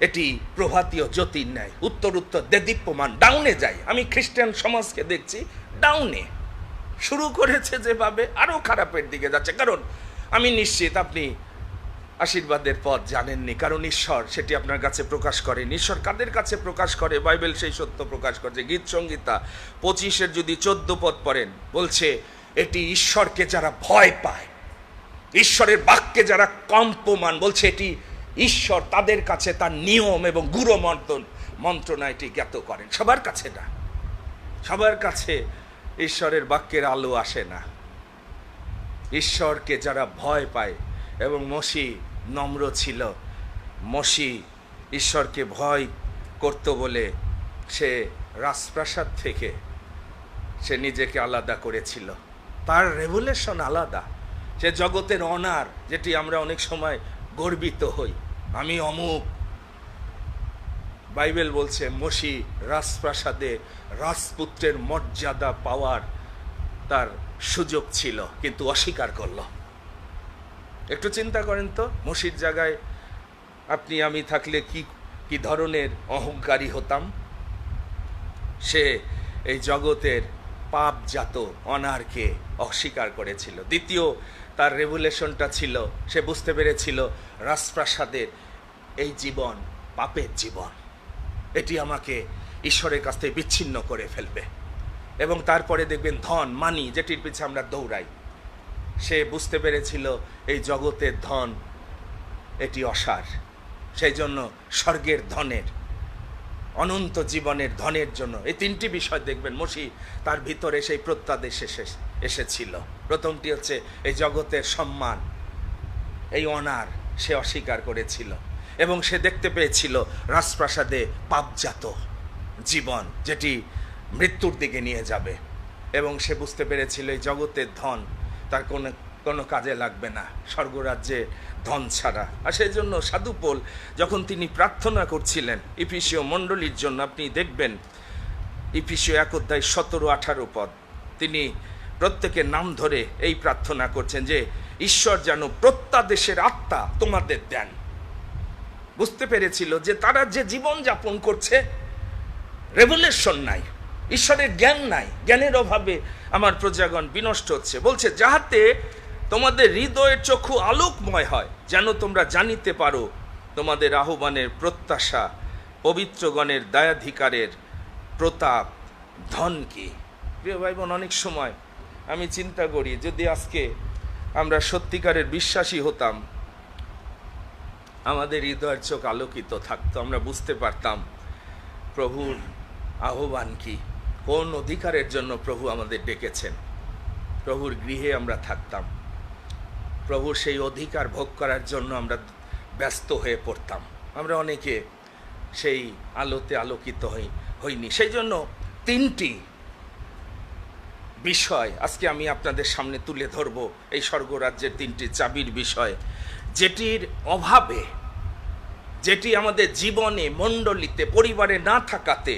এটি প্রভাতীয় জ্যোতির ন্যায় উত্তর উত্তর দেদীপ্যমান, ডাউনে যায়। আমি খ্রিস্টান সমাজকে দেখছি ডাউনে শুরু করেছে, যেভাবে আরো খারাপের দিকে যাচ্ছে। কারণ আমি নিশ্চিত আপনি আশীর্বাদের পথ জানেননি, কারণ ঈশ্বর সেটি আপনার কাছে প্রকাশ করেন। ঈশ্বর কাদের কাছে প্রকাশ করে? বাইবেল সেই সত্য প্রকাশ করছে। গীত সংহিতা 25-এর যদি 14 পদ পড়েন, বলছে এটি ঈশ্বরকে যারা ভয় পায়, ঈশ্বরের বাক্যে যারা কম্পমান, বলছে এটি ঈশ্বর তাদের কাছে তার নিয়ম এবং গুরু মন্ত্রণা এটি জ্ঞাত করেন। সবার কাছে না, সবার কাছে ঈশ্বরের বাক্যের আলো আসে না। ঈশ্বরকে যারা ভয় পায়, এবং মসি নম্র ছিল, মসি ঈশ্বরকে ভয় করত বলে সে রাজপ্রাসাদ থেকে সে নিজেকে আলাদা করেছিল। তার রেভুলেশন আলাদা। সে জগতের অনার, যেটি আমরা অনেক সময় গর্বিত হই, আমি অমুক। বাইবেল বলছে মসি রাজপ্রাসাদে রাজপুত্রের মর্যাদা পাওয়ার তার সুযোগ ছিল, কিন্তু অস্বীকার করল। একটু চিন্তা করেন তো, মসির জায়গায় আপনি আমি থাকলে কি ধরনের অহংকারী হতাম। সে এই জগতের পাপজাত অনারকে অস্বীকার করেছিল। দ্বিতীয় তার রেভুলেশনটা ছিল, সে বুঝতে পেরেছিল রাজপ্রাসাদের এই জীবন পাপের জীবন, এটি আমাকে ঈশ্বরের কাছ থেকে বিচ্ছিন্ন করে ফেলবে। এবং তারপরে দেখবেন ধন, মানি, যেটির পিছনে আমরা দৌড়াই, সে বুঝতে পেরেছিল এই জগতের ধন এটি অসার। সেই জন্য স্বর্গের ধনের, অনন্ত জীবনের ধনের জন্য এই তিনটি বিষয় দেখবেন মসি তার ভিতরে সেই প্রত্যাদেশ এসেছিল। প্রথমটি হচ্ছে এই জগতের সম্মান, এই অনার সে অস্বীকার করেছিল, এবং সে দেখতে পেয়েছিল রাজপ্রাসাদে পাপজাত জীবন যেটি মৃত্যুর দিকে নিয়ে যাবে, এবং সে বুঝতে পেরেছিল এই জগতের ধন তার কোনো কাজে লাগবে না স্বর্গরাজ্যে ধন ছাড়া। আর সেই জন্য সাধু পৌল যখন তিনি প্রার্থনা করছিলেন ইফিসীয় মণ্ডলীর জন্য, আপনি দেখবেন ইফিসীয় 1:17-18 পদ, তিনি প্রত্যেকের নাম ধরে এই প্রার্থনা করছেন যে ঈশ্বর যেন প্রত্যাদেশের আত্মা তোমাদের দেন। বুঝতে পেরেছিল যে তারা যে জীবন যাপন করছে, রেভুলেশন নাই, ঈশ্বরের জ্ঞান নাই, জ্ঞানের অভাবে আমার প্রজাগণ বিনষ্ট হচ্ছে। বলছে যাহাতে তোমাদের হৃদয়ের চক্ষু আলোকময় হয়, যেন তোমরা জানিতে পারো তোমাদের আহ্বানের প্রত্যাশা, পবিত্রগণের দায়াধিকারের প্রতাপ ধন কি। প্রিয় ভাই বোন, অনেক সময় আমি চিন্তা করি যদি আজকে আমরা সত্যিকারের বিশ্বাসী হতাম, আমাদের হৃদয়ের চোখ আলোকিত থাকতো, আমরা বুঝতে পারতাম প্রভুর আহ্বান কি, কোন অধিকারের জন্য প্রভু আমাদের ডেকেছেন। প্রভুর গৃহে আমরা থাকতাম, প্রভুর সেই অধিকার ভোগ করার জন্য আমরা ব্যস্ত হয়ে পড়তাম। আমরা অনেকে সেই আলোতে আলোকিত হইনি। সেই জন্য তিনটি বিষয় আজকে আমি আপনাদের সামনে তুলে ধরব, এই স্বর্গরাজ্যের তিনটি চাবির বিষয়, যেটির অভাবে, যেটি আমাদের জীবনে, মণ্ডলীতে, পরিবারে না থাকাতে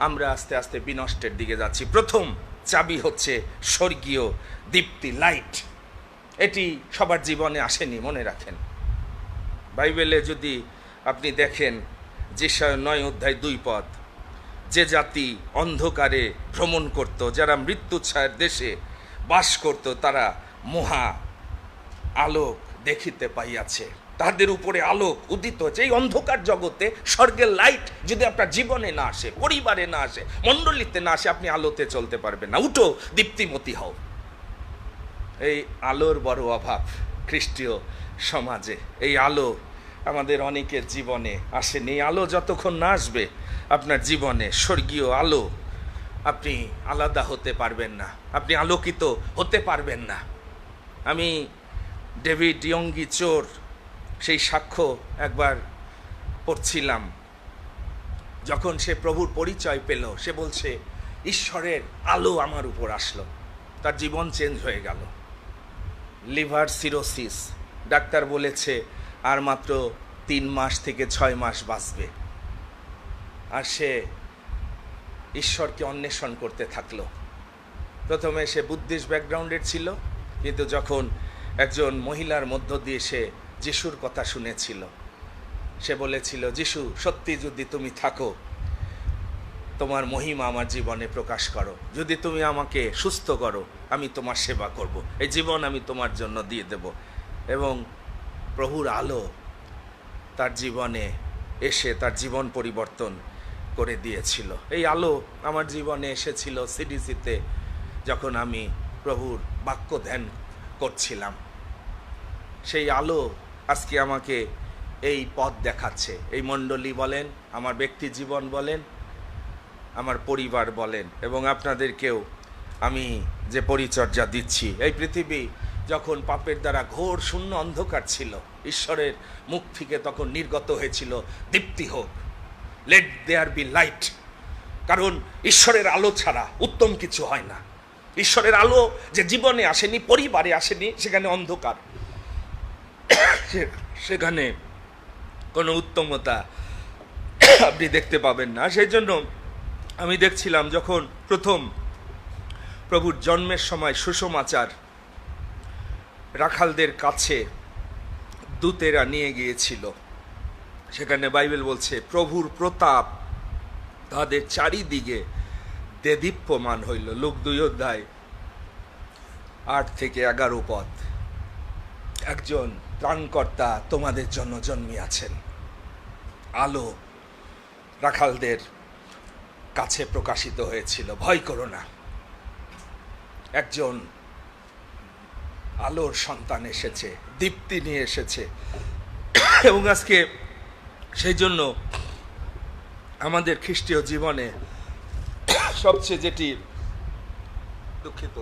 আমরা আস্তে আস্তে বিনষ্টের দিকে যাচ্ছি। প্রথম চাবি হচ্ছে স্বর্গীয় দীপ্তি, লাইট। এটি সবার জীবনে আসেনি, মনে রাখেন। বাইবেলে যদি আপনি দেখেন যেশায়া 9:2 পদ, যে জাতি অন্ধকারে ভ্রমণ করত, যারা মৃত্যু ছায়ার দেশে বাস করত, তারা মহা আলোক দেখিতে পাইয়াছে, তাদের উপরে আলোক উদিত হচ্ছে। এই অন্ধকার জগতে স্বর্গের লাইট যদি আপনার জীবনে না আসে, পরিবারে না আসে, মণ্ডলীতে না আসে, আপনি আলোতে চলতে পারবেন না। উঠো, দীপ্তিমতী হও। এই আলোর বড় অভাব খ্রিস্টীয় সমাজে। এই আলো আমাদের অনেকের জীবনে আসেনি। এই আলো যতক্ষণ না আসবে আপনার জীবনে, স্বর্গীয় আলো, আপনি আলাদা হতে পারবেন না, আপনি আলোকিত হতে পারবেন না। আমি ডেভিড ইয়ঙ্গি চোর সেই সাক্ষ্য একবার পড়ছিলাম, যখন সে প্রভুর পরিচয় পেল, সে বলছে ঈশ্বরের আলো আমার উপর আসলো, তার জীবন চেঞ্জ হয়ে গেল। লিভার সিরোসিস, ডাক্তার বলেছে আর মাত্র 3 মাস থেকে 6 মাস বাঁচবে। আর সে ঈশ্বরকে অন্বেষণ করতে থাকলো। প্রথমে সে বুদ্ধিস্ট ব্যাকগ্রাউন্ডের ছিল, কিন্তু যখন একজন মহিলার মধ্য দিয়ে সে যিশুর কথা শুনেছিল, সে বলেছিল, যিশু সত্যি যদি তুমি থাকো, তোমার মহিমা আমার জীবনে প্রকাশ করো, যদি তুমি আমাকে সুস্থ করো, আমি তোমার সেবা করব, এই জীবন আমি তোমার জন্য দিয়ে দেব। এবং প্রভুর আলো তার জীবনে এসে তার জীবন পরিবর্তন করে দিয়েছিল। এই আলো আমার জীবনে এসেছিল সিডিসিতে, যখন আমি প্রভুর বাক্য ধ্যান করছিলাম। সেই আলো আজকে আমাকে এই পথ দেখাচ্ছে। এই মণ্ডলী বলেন, আমার ব্যক্তি জীবন বলেন, আমার পরিবার বলেন, এবং আপনাদেরকেও আমি যে পরিচর্যা দিচ্ছি। এই পৃথিবী যখন পাপের দ্বারা ঘোর শূন্য অন্ধকার ছিল, ঈশ্বরের মুখ থেকে তখন নির্গত হয়েছিল, দীপ্তি হোক, লেট দেয়ার বি লাইট। কারণ ঈশ্বরের আলো ছাড়া উত্তম কিছু হয় না। ঈশ্বরের আলো যে জীবনে আসেনি, পরিবারে আসেনি, সেখানে অন্ধকার, সেখানে কোনো উত্তমতা আপনি দেখতে পাবেন না। সেই জন্য আমি দেখছিলাম, যখন প্রথম প্রভুর জন্মের সময় সুসমাচার রাখালদের কাছে দূতেরা নিয়ে গিয়েছিল, সেখানে বাইবেল বলছে প্রভুর প্রতাপ তাদের চারিদিকে দেদীপ্যমান হইল। লূক 2:8-11 পদ। একজন ত্রাণকর্তা তোমাদের জন্য জন্মিয়াছেন। আলো রাখালদের কাছে প্রকাশিত হয়েছিল, ভয় করো না, একজন আলোর সন্তান এসেছে, দীপ্তি নিয়ে এসেছে। এবং আজকে সেই জন্য আমাদের খ্রিস্টীয় জীবনে সবচেয়ে যেটি দুঃখিত,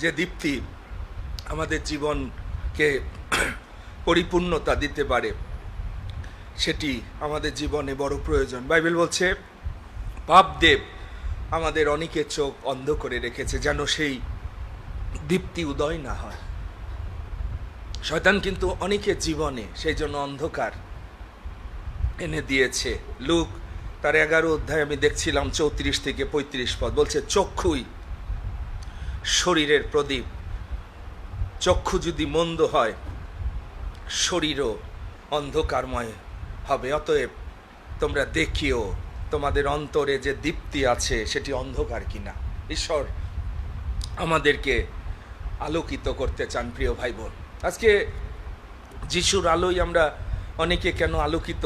যে দীপ্তি আমাদের জীবনকে পরিপূর্ণতা দিতে পারে, সেটি আমাদের জীবনে বড় প্রয়োজন। বাইবেল বলছে পাপদেব আমাদের অনেকের চোখ অন্ধ করে রেখেছে, যেন সেই দীপ্তি উদয় না হয়। শয়তান কিন্তু অনেকের জীবনে সেই জন্য অন্ধকার এনে দিয়েছে। লূক তার 11 অধ্যায় আমি দেখছিলাম 34-35 পদ বলছে, চক্ষুই শরীরের প্রদীপ। চক্ষু যদি মন্দ হয়, শরীরও অন্ধকারময় হবে। অতএব তোমরা দেখিও তোমাদের অন্তরে যে দীপ্তি আছে সেটি অন্ধকার কিনা। ঈশ্বর আমাদেরকে আলোকিত করতে চান। প্রিয় ভাই বোন, আজকে যিশুর আলোয় আমরা অনেকে কেন আলোকিত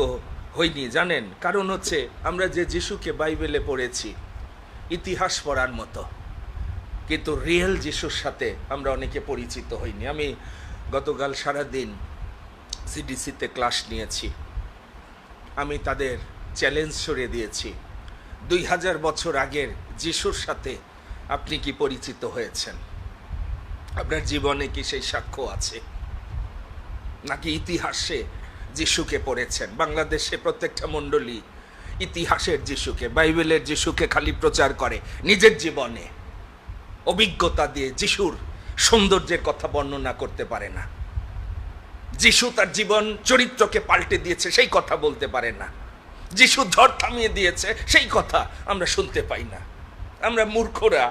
হইনি জানেন? কারণ হচ্ছে আমরা যে যিশুকে বাইবেলে পড়েছি ইতিহাস পড়ার মতো, কিন্তু রিয়েল যিশুর সাথে আমরা অনেকে পরিচিত হইনি। আমি গতকাল সারাদিন সিডিসিতে ক্লাস নিয়েছি। আমি তাদের চ্যালেঞ্জ ছড়িয়ে দিয়েছি, 2000 বছর আগের যিশুর সাথে আপনি কি পরিচিত হয়েছেন? আপনার জীবনে কি সেই সাক্ষ্য আছে? নাকি ইতিহাসে যিশুকে পড়েছেন? বাংলাদেশে প্রত্যেকটা মণ্ডলী ইতিহাসের যিশুকে, বাইবেলের যিশুকে খালি প্রচার করে, নিজের জীবনে অভিজ্ঞতা দিয়ে যিশুর সৌন্দর্যের কথা বর্ণনা করতে পারে না। যিশু তার জীবন চরিত্রকে পাল্টে দিয়েছে সেই কথা বলতে পারে না। যিশু ঝড় থামিয়ে দিয়েছে সেই কথা আমরা শুনতে পাই না। আমরা মূর্খরা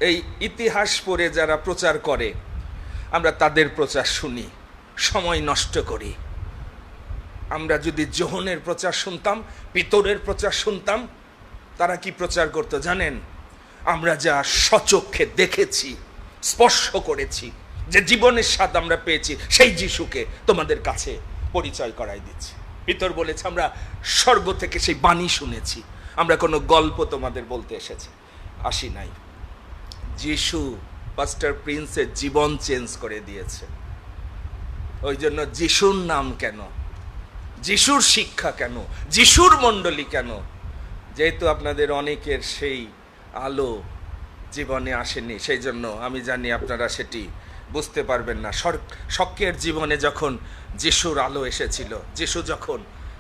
এই ইতিহাস পড়ে যারা প্রচার করে, আমরা তাদের প্রচার শুনি, সময় নষ্ট করি। আমরা যদি যোহনের প্রচার শুনতাম, পিতরের প্রচার শুনতাম, তারা কি প্রচার করতো জানেন? আমরা যা স্বচক্ষে দেখেছি, স্পর্শ করেছি, যে জীবনের স্বাদ আমরা পেয়েছি, সেই যিশুকে তোমাদের কাছে পরিচয় করাই দিচ্ছি। পিতর বলেছে আমরা স্বর্গ থেকে সেই বাণী শুনেছি, আমরা কোনো গল্প তোমাদের বলতে আসি নাই। যিশু পাস্টার প্রিন্সের জীবন চেঞ্জ করে দিয়েছে। ওই জন্য যিশুর নাম কেন, যিশুর শিক্ষা কেন, যিশুর মণ্ডলী কেন? যেহেতু আপনাদের অনেকের সেই আলো জীবনে আসেনি, সেই জন্য আমি জানি আপনারা সেটি বুঝতে পারবেন না। শক্কের জীবনে যখন যিশুর আলো এসেছিল, যিশু যখন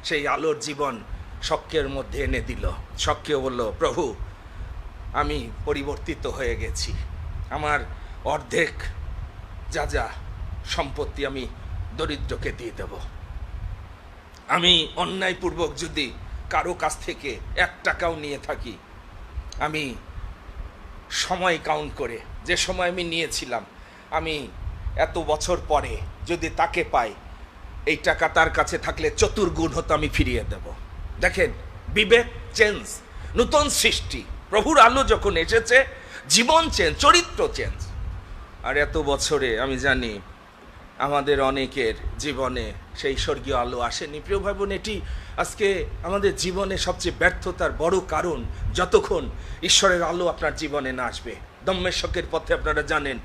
সেই আলোর জীবন শক্কের মধ্যে এনে দিল, শক্কেও বলল, প্রভু আমি পরিবর্তিত হয়ে গেছি, আমার অর্ধেক যা যা সম্পত্তি আমি দরিদ্রকে দিয়ে দেব। আমি অন্যায়পূর্বক যদি কারো কাছ থেকে 1 টাকাও নিয়ে থাকি, আমি সময় কাউন্ট করে যে সময় আমি নিয়েছিলাম, আমি এত বছর পরে যদি তাকে পাই, এই টাকা তার কাছে থাকলে 4 গুণ হতো আমি ফিরিয়ে দেব। দেখেন, বিবেক চেঞ্জ, নূতন সৃষ্টি। প্রভুর আলো যখন এসেছে, জীবন চেঞ্জ, চরিত্র চেঞ্জ। আর এত বছরে আমি জানি আমাদের অনেকের জীবনে সেই স্বর্গীয় আলো আসেনি। প্রিয় ভাই বোন, এটি আজকে আমাদের জীবনে সবচেয়ে ব্যর্থতার বড় কারণ। যতক্ষণ ঈশ্বরের আলো আপনার জীবনে না আসবে। দম্মেশকের পথে আপনারা জানেন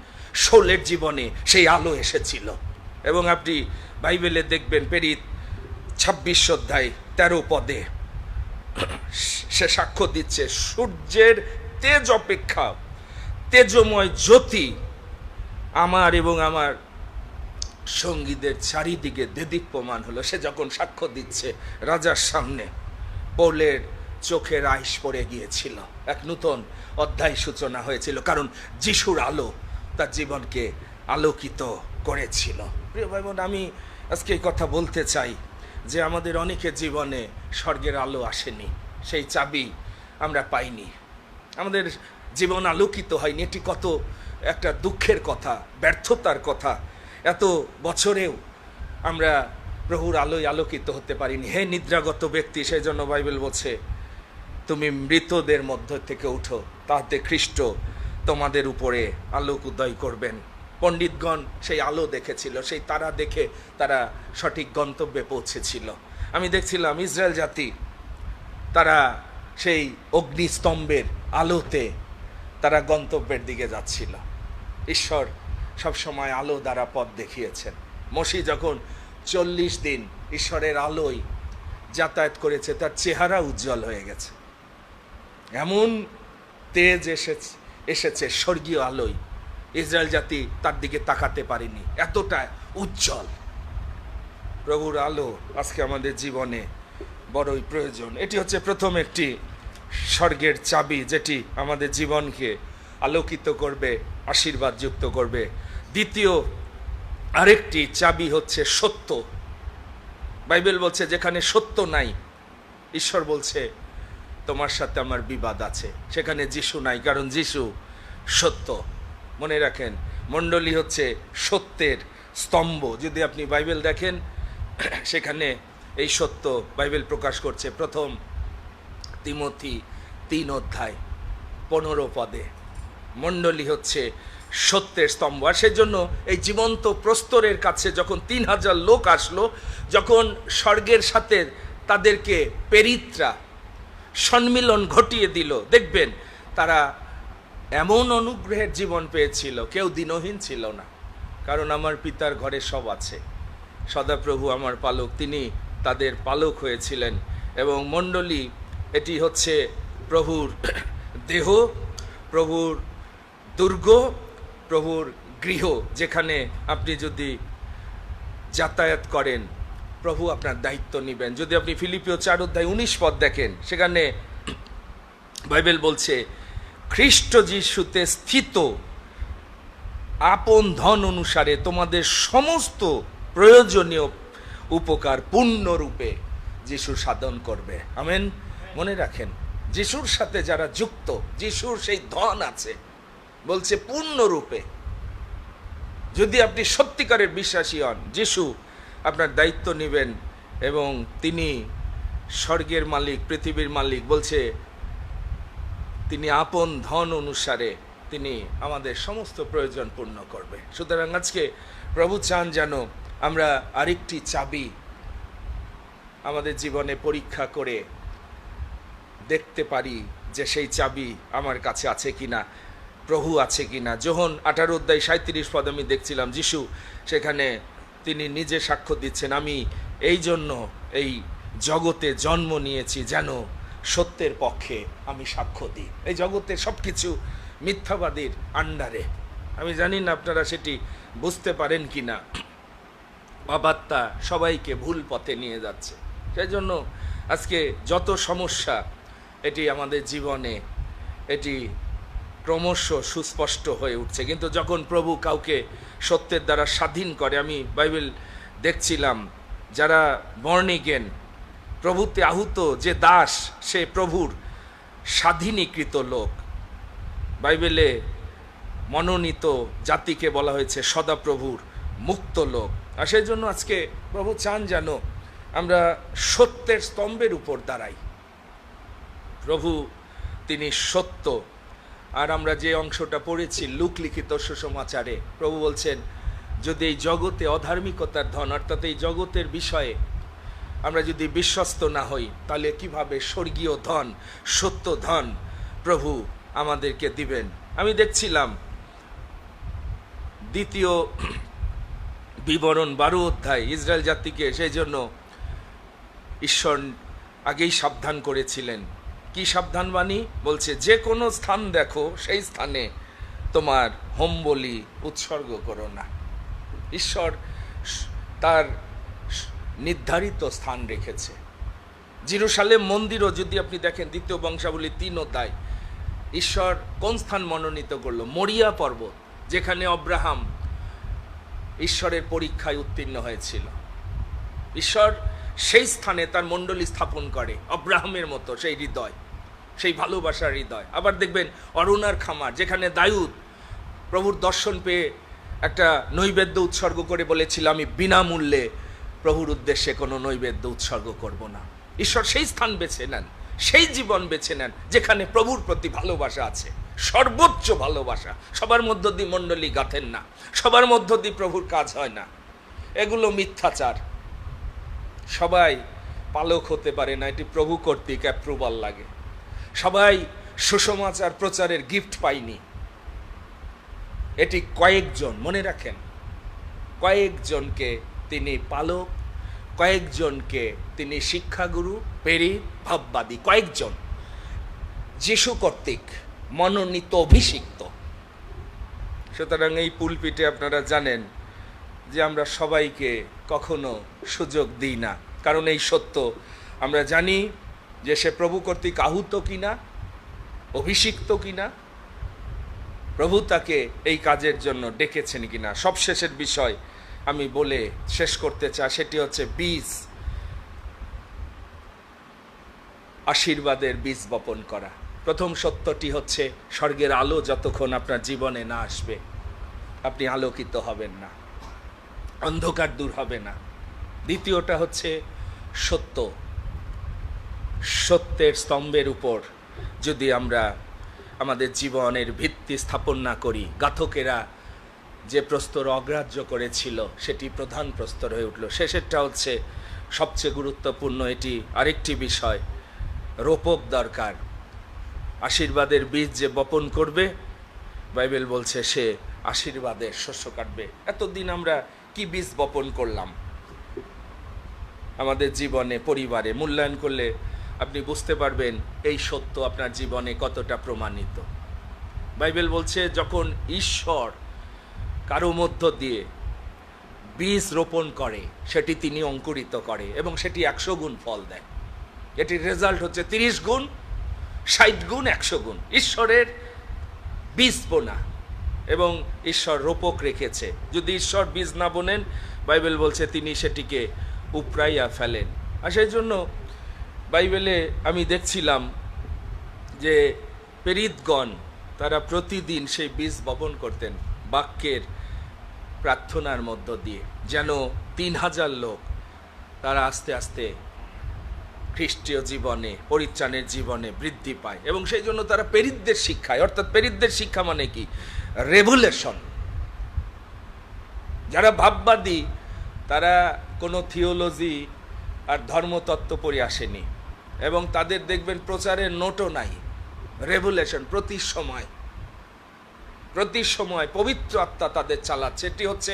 শৌলের জীবনে সেই আলো এসেছিল। এবং আপনি বাইবেলে দেখবেন প্রেরিত 26 অধ্যায় 13 পদে সে সাক্ষ্য দিচ্ছে, সূর্যের তেজ অপেক্ষা তেজময় জ্যোতি আমার এবং আমার সঙ্গীদের চারিদিকে দেদীপ্যমান হলো। সে যখন সাক্ষ্য দিচ্ছে রাজার সামনে, পৌলের চোখের আইস পড়ে গিয়েছিল, এক নূতন অধ্যায় সূচনা হয়েছিল, কারণ যিশুর আলো তার জীবনকে আলোকিত করেছিল। প্রিয় ভাই বোন, আমি আজকে এই কথা বলতে চাই যে আমাদের অনেকের জীবনে স্বর্গের আলো আসেনি, সেই চাবি আমরা পাইনি, আমাদের জীবন আলোকিত হয়নি। এটি কত একটা দুঃখের কথা, ব্যর্থতার কথা। এত বছরেও আমরা প্রভুর আলোয় আলোকিত হতে পারিনি। হে নিদ্রাগত ব্যক্তি, সেই জন্য বাইবেল বলছে তুমি মৃতদের মধ্য থেকে উঠো, তাতে খ্রিস্ট তোমাদের উপরে আলোক উদয় করবেন। পণ্ডিতগণ সেই আলো দেখেছিল, সেই তারা দেখে তারা সঠিক গন্তব্যে পৌঁছেছিল। আমি দেখছিলাম ইসরায়েল জাতি, তারা সেই অগ্নিস্তম্ভের আলোতে তারা গন্তব্যের দিকে যাচ্ছিল। ঈশ্বর সবসময় আলো দ্বারা পথ দেখিয়েছেন। মসি যখন 40 দিন ঈশ্বরের আলোয় যাতায়াত করেছে, তার চেহারা উজ্জ্বল হয়ে গেছে। এমন তেজ এসেছে স্বর্গীয় আলোয়, ইসরায়েল জাতি তার দিকে তাকাতে পারেনি, এতটা উজ্জ্বল। প্রভুর আলো আজকে আমাদের জীবনে বড়ই প্রয়োজন। এটি হচ্ছে প্রথম একটি স্বর্গের চাবি, যেটি আমাদের জীবনকে আলোকিত করবে, আশীর্বাদ যুক্ত করবে। দ্বিতীয় আরেকটি চাবি হচ্ছে সত্য। বাইবেল বলছে যেখানে সত্য নাই, ঈশ্বর বলছে তোমার সাথে আমার বিবাদ আছে। সেখানে যিশু নাই, কারণ যিশু সত্য। মনে রাখেন, মণ্ডলী হচ্ছে সত্যের স্তম্ভ। যদি আপনি বাইবেল দেখেন, সেখানে এই সত্য বাইবেল প্রকাশ করছে। প্রথম তিমোথী 3 অধ্যায় 15 পদে মণ্ডলী হচ্ছে সত্যের স্তম্ভ। আর সেজন্য এই জীবন্ত প্রস্তরের কাছে যখন 3000 লোক আসলো, যখন স্বর্গের সাথে তাদেরকে পেরিত্রা সম্মিলন ঘটিয়ে দিল, দেখবেন তারা এমন অনুগ্রহের জীবন পেয়েছিল, কেউ দিনহীন ছিল না। কারণ আমার পিতার ঘরে সব আছে, সদাপ্রভু আমার পালক, তিনি তাদের পালক হয়েছিলেন। এবং মণ্ডলী এটি হচ্ছে প্রভুর দেহ, প্রভুর দুর্গ, প্রভুর গৃহ, যেখানে আপনি যদি যাতায়াত করেন প্রভু আপনার দায়িত্ব নেবেন। যদি আপনি ফিলিপিও 4 অধ্যায় 19 পদ দেখেন, সেখানে বাইবেল বলছে খ্রিস্ট যিশুতে স্থিত আপন ধন অনুসারে তোমাদের সমস্ত প্রয়োজনীয় উপকার পূর্ণরূপে যিশু সাধন করবে। আমেন। মনে রাখেন, যিশুর সাথে যারা যুক্ত, যিশুর সেই ধন আছে, বলছে পূর্ণরূপে। যদি আপনি সত্যিকারের বিশ্বাসী হন, যিশু আপনার দায়িত্ব নেবেন এবং তিনি স্বর্গের মালিক, পৃথিবীর মালিক। বলছে তিনি আপন ধন অনুসারে তিনি আমাদের সমস্ত প্রয়োজন পূর্ণ করবে। সুতরাং আজকে প্রভু চান যেন আমরা আরেকটি চাবি আমাদের জীবনে পরীক্ষা করে দেখতে পারি যে সেই চাবি আমার কাছে আছে কিনা, প্রভু আছে কিনা। যোহন 18 অধ্যায় 37 পদ আমি দেখছিলাম, যিশু সেখানে তিনি নিজে সাক্ষ্য দিচ্ছেন, আমি এই জন্য এই জগতে জন্ম নিয়েছি যেন সত্যের পক্ষে আমি সাক্ষ্য দিই। এই জগতে সব কিছু মিথ্যাবাদীর আন্ডারে। আমি জানি না আপনারা সেটি বুঝতে পারেন কি না। বাবাত্তা সবাইকে ভুল পথে নিয়ে যাচ্ছে। সেই জন্য আজকে যত সমস্যা এটি আমাদের জীবনে এটি ক্রমশ সুস্পষ্ট হয়ে উঠছে। কিন্তু যখন প্রভু কাউকে সত্যের দ্বারা স্বাধীন করে, আমি বাইবেল দেখছিলাম, যারা বর্ন এগেন, প্রভুতে আহুত যে দাস, সে প্রভুর স্বাধীনীকৃত লোক। বাইবেলে মনোনীত জাতিকে বলা হয়েছে সদাপ্রভুর মুক্ত লোক। আর সেই জন্য আজকে প্রভু চান যেন আমরা সত্যের স্তম্ভের উপর দাঁড়াই। প্রভু তিনি সত্য। আর আমরা যে অংশটা পড়েছি লুক লিখিত সুসমাচারে, প্রভু বলছেন যদি এই জগতে অধার্মিকতার ধন, অর্থাৎ এই জগতের বিষয়ে আমরা যদি বিশ্বস্ত না হই, তাহলে কিভাবে স্বর্গীয় ধন, সত্য ধন প্রভু আমাদেরকে দিবেন। আমি দেখছিলাম দ্বিতীয় বিবরণ 12 অধ্যায় ইসরায়েল জাতিকে সেই জন্য ঈশ্বর আগেই সাবধান করেছিলেন। কি সাবধান বাণী বলছে, যে কোনো স্থান দেখো সেই স্থানে তোমার হোম বলি উৎসর্গ করো না। ঈশ্বর তার নির্ধারিত স্থান রেখেছে। জেরুজালেম মন্দিরও যদি আপনি দেখেন দ্বিতীয় বংশাবলী 3 অধ্যায়, ঈশ্বর কোন স্থান মনোনীত করলো? মরিয়া পর্বত, যেখানে অব্রাহাম ঈশ্বরের পরীক্ষায় উত্তীর্ণ হয়েছিল। ঈশ্বর সেই স্থানে তার মণ্ডলী স্থাপন করে, অব্রাহামের মতো সেই হৃদয়, সেই ভালোবাসার হৃদয়। আবার দেখবেন অরুণার খামার, যেখানে দাউদ প্রভুর দর্শন পেয়ে একটা নৈবেদ্য উৎসর্গ করে বলেছিল, আমি বিনামূল্যে প্রভুর উদ্দেশ্যে কোনো নৈবেদ্য উৎসর্গ করব না। ঈশ্বর সেই স্থান বেছে নেন, সেই জীবন বেছে নেন যেখানে প্রভুর প্রতি ভালোবাসা আছে, সর্বোচ্চ ভালোবাসা। সবার মধ্য দিয়ে মণ্ডলী গাঁথেন না, সবার মধ্য দিয়ে প্রভুর কাজ হয় না, এগুলো মিথ্যাচার। সবাই পালক হতে পারে না, এটি প্রভু কর্তৃক অ্যাপ্রুভাল লাগে। সবাই সুসমাচার প্রচারের গিফট পায়নি, এটি কয়েকজন, মনে রাখেন, কয়েকজনকে তিনি পালক, কয়েকজনকে তিনি শিক্ষাগুরু, প্রেরিত, ভাববাদী, কয়েকজন যিশু কর্তৃক মনোনীত, অভিষিক্ত। সুতরাং এই পুলপিটে আপনারা জানেন যে আমরা সবাইকে কখনো সুযোগ দিই না, কারণ এই সত্য আমরা জানি যে সে প্রভু কর্তৃক আহুত কিনা, অভিষিক্ত কিনা, প্রভু তাকে এই কাজের জন্য ডেকেছেন কিনা। সবশেষের বিষয় আমি বলে শেষ করতে চাই, সেটি হচ্ছে বীজ, আশীর্বাদের বীজ বপন করা। প্রথম সত্যটি হচ্ছে স্বর্গের আলো যতক্ষণ আপনার জীবনে না আসবে আপনি আলোকিত হবেন না, অন্ধকার দূর হবে না। দ্বিতীয়টা হচ্ছে সত্য, সত্যের স্তম্ভের উপর যদি আমরা আমাদের জীবনের ভিত্তি স্থাপন না করি, গাথকেরা যে প্রস্তর অগ্রাহ্য করেছিল সেটি প্রধান প্রস্তর হয়ে উঠল। শেষেরটা হচ্ছে সবচেয়ে গুরুত্বপূর্ণ, এটি আরেকটি বিষয়, রোপক দরকার। আশীর্বাদের বীজ যে বপন করবে, বাইবেল বলছে সে আশীর্বাদের শস্য কাটবে। এতদিন আমরা কি বীজ বপন করলাম আমাদের জীবনে, পরিবারে? মূল্যায়ন করলে আপনি বুঝতে পারবেন এই সত্য আপনার জীবনে কতটা প্রমাণিত। বাইবেল বলছে যখন ঈশ্বর কারো মধ্য দিয়ে বীজ রোপণ করে, সেটি তিনি অঙ্কুরিত করে এবং সেটি 100 গুণ ফল দেয়। এটির রেজাল্ট হচ্ছে 30 গুণ, 60 গুণ, 100 গুণ। ঈশ্বরের বীজ বোনা, এবং ঈশ্বর রোপক রেখেছে। যদি ঈশ্বর বীজ না বোনেন, বাইবেল বলছে তিনি সেটিকে উপড়াইয়া ফেলেন। আর সেই জন্য বাইবেলে আমি দেখছিলাম যে প্রেরিতগণ তারা প্রতিদিন সেই বীজ বপন করতেন বাক্যের প্রার্থনার মধ্য দিয়ে, যেন 3000 লোক তারা আস্তে আস্তে খ্রিস্টীয় জীবনে, পরিত্রাণের জীবনে বৃদ্ধি পায়। এবং সেই জন্য তারা প্রেরিতদের শিক্ষায়, অর্থাৎ প্রেরিতদের শিক্ষা মানে কি? রেভুলেশন। যারা ভাববাদী তারা কোনো থিওলজি আর ধর্মতত্ত্ব পড়ে আসেনি, এবং তাদের দেখবেন প্রচারের নোটও নাই। রেভুলেশন প্রতি সময় পবিত্র আত্মা তাদের চালাচ্ছে। এটি হচ্ছে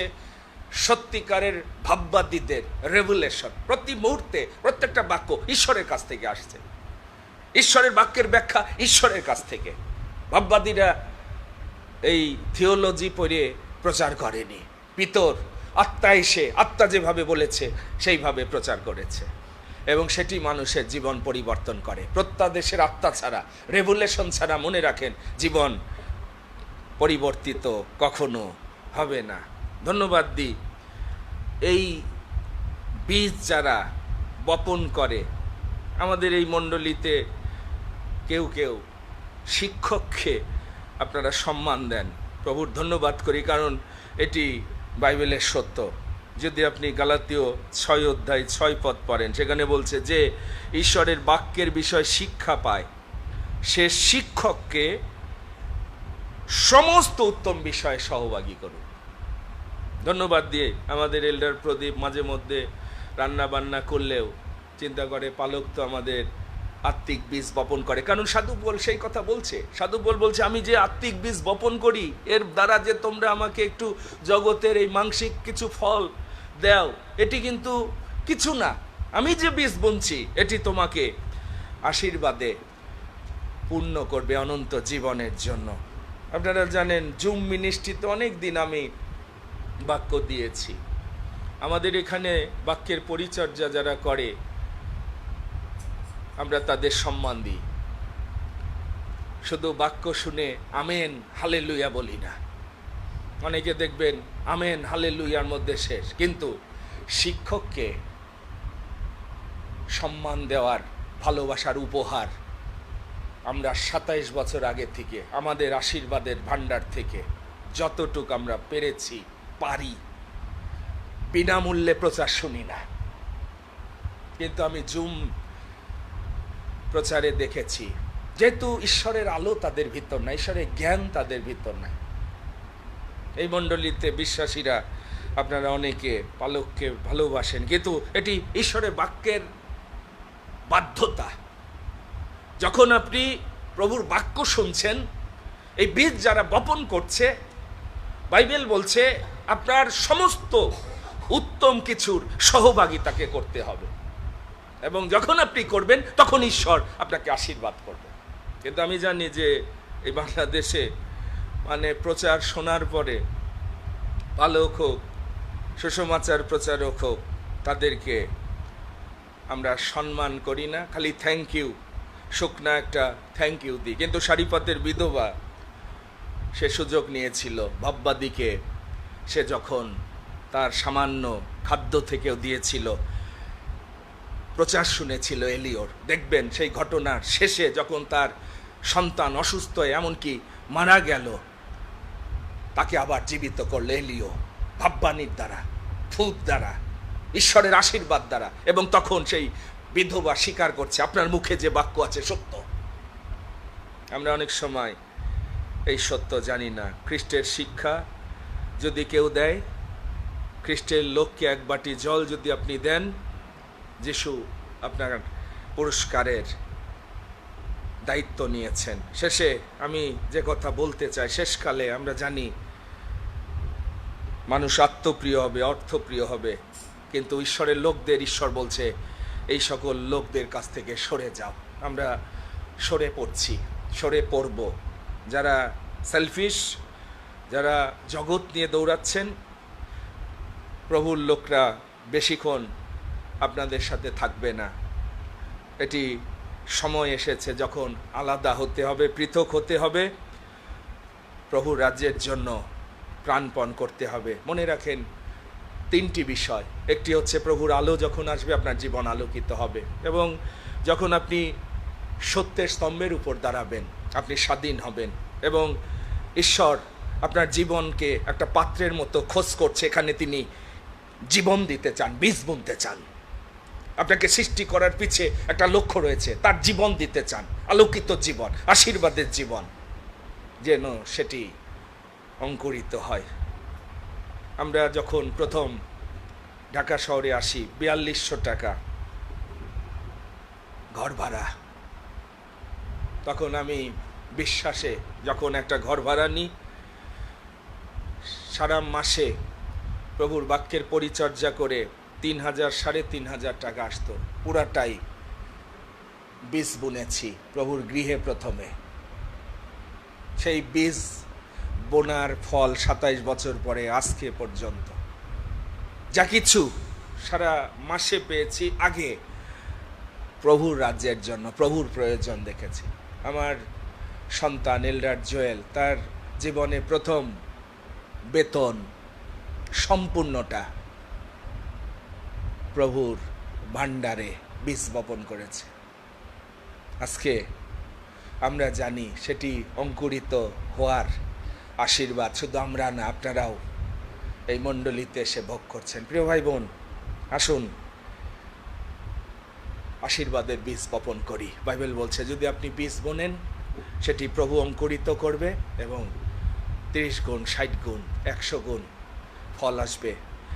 সত্যিকারের ভাববাদীদের রেভুলেশন। প্রতি মুহূর্তে প্রত্যেকটা বাক্য ঈশ্বরের কাছ থেকে আসছে, ঈশ্বরের বাক্যের ব্যাখ্যা ঈশ্বরের কাছ থেকে। ভাববাদীরা এই থিওলজি পড়ে প্রচার করেনি, পিতর আত্মা এসে আত্মা যেভাবে বলেছে সেইভাবে প্রচার করেছে, এবং সেটি মানুষের জীবন পরিবর্তন করে। প্রত্যাদেশের আত্মা ছাড়া, রেভুলেশন ছাড়া, মনে রাখেন, জীবন পরিবর্তিত কখনো হবে না। ধন্যবাদ দিই এই বীজ যারা বপন করে। আমাদের এই মণ্ডলীতে কেউ কেউ শিক্ষককে আপনারা সম্মান দেন, প্রভুর ধন্যবাদ করি, কারণ এটি বাইবেলের সত্য। যদি আপনি গালাতীয় 6 অধ্যায় 6 পদ পড়েন, সেখানে বলছে যে ঈশ্বরের বাক্যের বিষয় শিক্ষা পায় সে শিক্ষককে সমস্ত উত্তম বিষয়ে সহভাগী করুন। ধন্যবাদ দিয়ে আমাদের এল্ডার প্রদীপ মাঝে মধ্যে রান্না বান্না করলেও চিন্তা করে পালক তো আমাদের আত্মিক বীজ বপন করে। কারণ সাধু বল সেই কথা বলছে, সাধু বল বলছে আমি যে আত্মিক বীজ বপন করি এর দ্বারা যে তোমরা আমাকে একটু জগতের এই মানসিক কিছু ফল দাও, এটি কিন্তু কিছু না। আমি যে বীজ বুনছি এটি তোমাকে আশীর্বাদে পূর্ণ করবে অনন্ত জীবনের জন্য। আপনারা জানেন জুম মিনিস্ট্রিতে অনেক দিন আমি বাক্য দিয়েছি। আমাদের এখানে বাক্যের পরিচর্যা যারা করে আমরা তাদের সম্মান দিই। শুধু বাক্য শুনে আমেন হালেলুয়া বলি না। অনেকে দেখবেন আমেন হালেলুয়ার মধ্যে শেষ, কিন্তু শিক্ষককে সম্মান দেওয়ার ভালোবাসার উপহার আমরা ২৭ বছর আগে থেকে আমাদের আশীর্বাদের ভান্ডার থেকে যতটুকু আমরা পেরেছি পারি বিনামূল্যে প্রচার শুনি না। কিন্তু আমি জুম প্রচারে দেখেছি, যেহেতু ঈশ্বরের আলো তাদের ভিতর নাই, ঈশ্বরের জ্ঞান তাদের ভিতর নাই। এই মণ্ডলীতে বিশ্বাসীরা আপনারা অনেকে পালককে ভালোবাসেন, কিন্তু এটি ঈশ্বরের বাক্যের বাধ্যতা। যখন আপনি প্রভুর বাক্য শুনছেন, এই বীজ যারা বপন করছে, বাইবেল বলছে আপনার সমস্ত উত্তম কিছুর সহভাগিতাকে করতে হবে, এবং যখন আপনি করবেন তখন ঈশ্বর আপনাকে আশীর্বাদ করবে। কিন্তু আমি জানি যে এই বাংলাদেশে প্রচার শোনার পরে পালক হোক সুসমাচার প্রচারক হোক তাদেরকে আমরা সম্মান করি না, খালি থ্যাংক ইউ, শুকনা একটা থ্যাংক ইউ দিই। কিন্তু সারিপাতের বিধবা সে সুযোগ নিয়েছিল ভাববাদীকে, সে যখন তার সামান্য খাদ্য থেকেও দিয়েছিল, প্রচার শুনেছিল এলিওর। দেখবেন সেই ঘটনার শেষে যখন তার সন্তান অসুস্থ হয়ে এমনকি মারা গেল, তাকে আবার জীবিত করলো এলিও, ভাববাণীর দ্বারা, ফুদ দ্বারা, ঈশ্বরের আশীর্বাদ দ্বারা। এবং তখন সেই বিধবা স্বীকার করছে আপনার মুখে যে বাক্য আছে সত্য। আমরা অনেক সময় এই সত্য জানি না। খ্রিস্টের শিক্ষা যদি কেউ দেয়, খ্রিস্টের লোককে এক বাটি জল যদি আপনি দেন, যিশু আপনার পুরস্কারের দায়িত্ব নিয়েছেন। শেষে আমি যে কথা বলতে চাই, শেষকালে আমরা জানি মানুষ আত্মপ্রিয় হবে, অর্থপ্রিয় হবে, কিন্তু ঈশ্বরের লোকদের ঈশ্বর বলছে এই সকল লোকদের কাছ থেকে সরে যাও। আমরা সরে পড়ছি, সরে পড়ব। যারা সেলফিশ, যারা জগৎ নিয়ে দৌড়াচ্ছেন, প্রভুর লোকরা বেশিক্ষণ আপনাদের সাথে থাকবে না। এটি সময় এসেছে যখন আলাদা হতে হবে, পৃথক হতে হবে, প্রভুর রাজ্যের জন্য প্রাণপণ করতে হবে। মনে রাখেন 3টি বিষয়। একটি হচ্ছে প্রভুর আলো যখন আসবে আপনার জীবন আলোকিত হবে, এবং যখন আপনি সত্যের স্তম্ভের উপর দাঁড়াবেন আপনি স্বাধীন হবেন, এবং ঈশ্বর আপনার জীবনকে একটা পাত্রের মতো খোঁজ করছে, এখানে তিনি জীবন দিতে চান, বীজ বুনতে চান। আপনাকে সৃষ্টি করার পিছে একটা লক্ষ্য রয়েছে, তার জীবন দিতে চান, আলোকিত জীবন, আশীর্বাদের জীবন, যেন সেটি অঙ্কুরিত হয়। আমরা যখন প্রথম ঢাকা শহরে আসি 4200 টাকা ঘর ভাড়া, তখন আমি বিশ্বাসে যখন একটা ঘর ভাড়া নিই, সারা মাসে প্রভুর বাক্যের পরিচর্যা করে 3000 3500 টাকা আসতো। পুরাটাই বীজ বুনেছি প্রভুর গৃহে প্রথমে। সেই বীজ বোনার ফল 27 বছর পরে আজকে পর্যন্ত যা কিছু সারা মাসে পেয়েছি, আগে প্রভুর রাজ্যের জন্য, প্রভুর প্রয়োজন দেখেছি। আমার সন্তান এল্ডার জোয়েল, তার জীবনে প্রথম বেতন সম্পূর্ণটা প্রভুর ভান্ডারে বীজ বপন করেছে। আজকে আমরা জানি সেটি অঙ্কুরিত হওয়ার আশীর্বাদ শুধু আমরা না, আপনারাও এই মণ্ডলীতে এসে ভোগ করছেন। প্রিয় ভাই বোন, আসুন আশীর্বাদের বীজ বপন করি। বাইবেল বলছে যদি আপনি বীজ বোনেন সেটি প্রভু অঙ্কুরিত করবে এবং 30 গুণ, 60 গুণ, 100 গুণ ফল আসবে।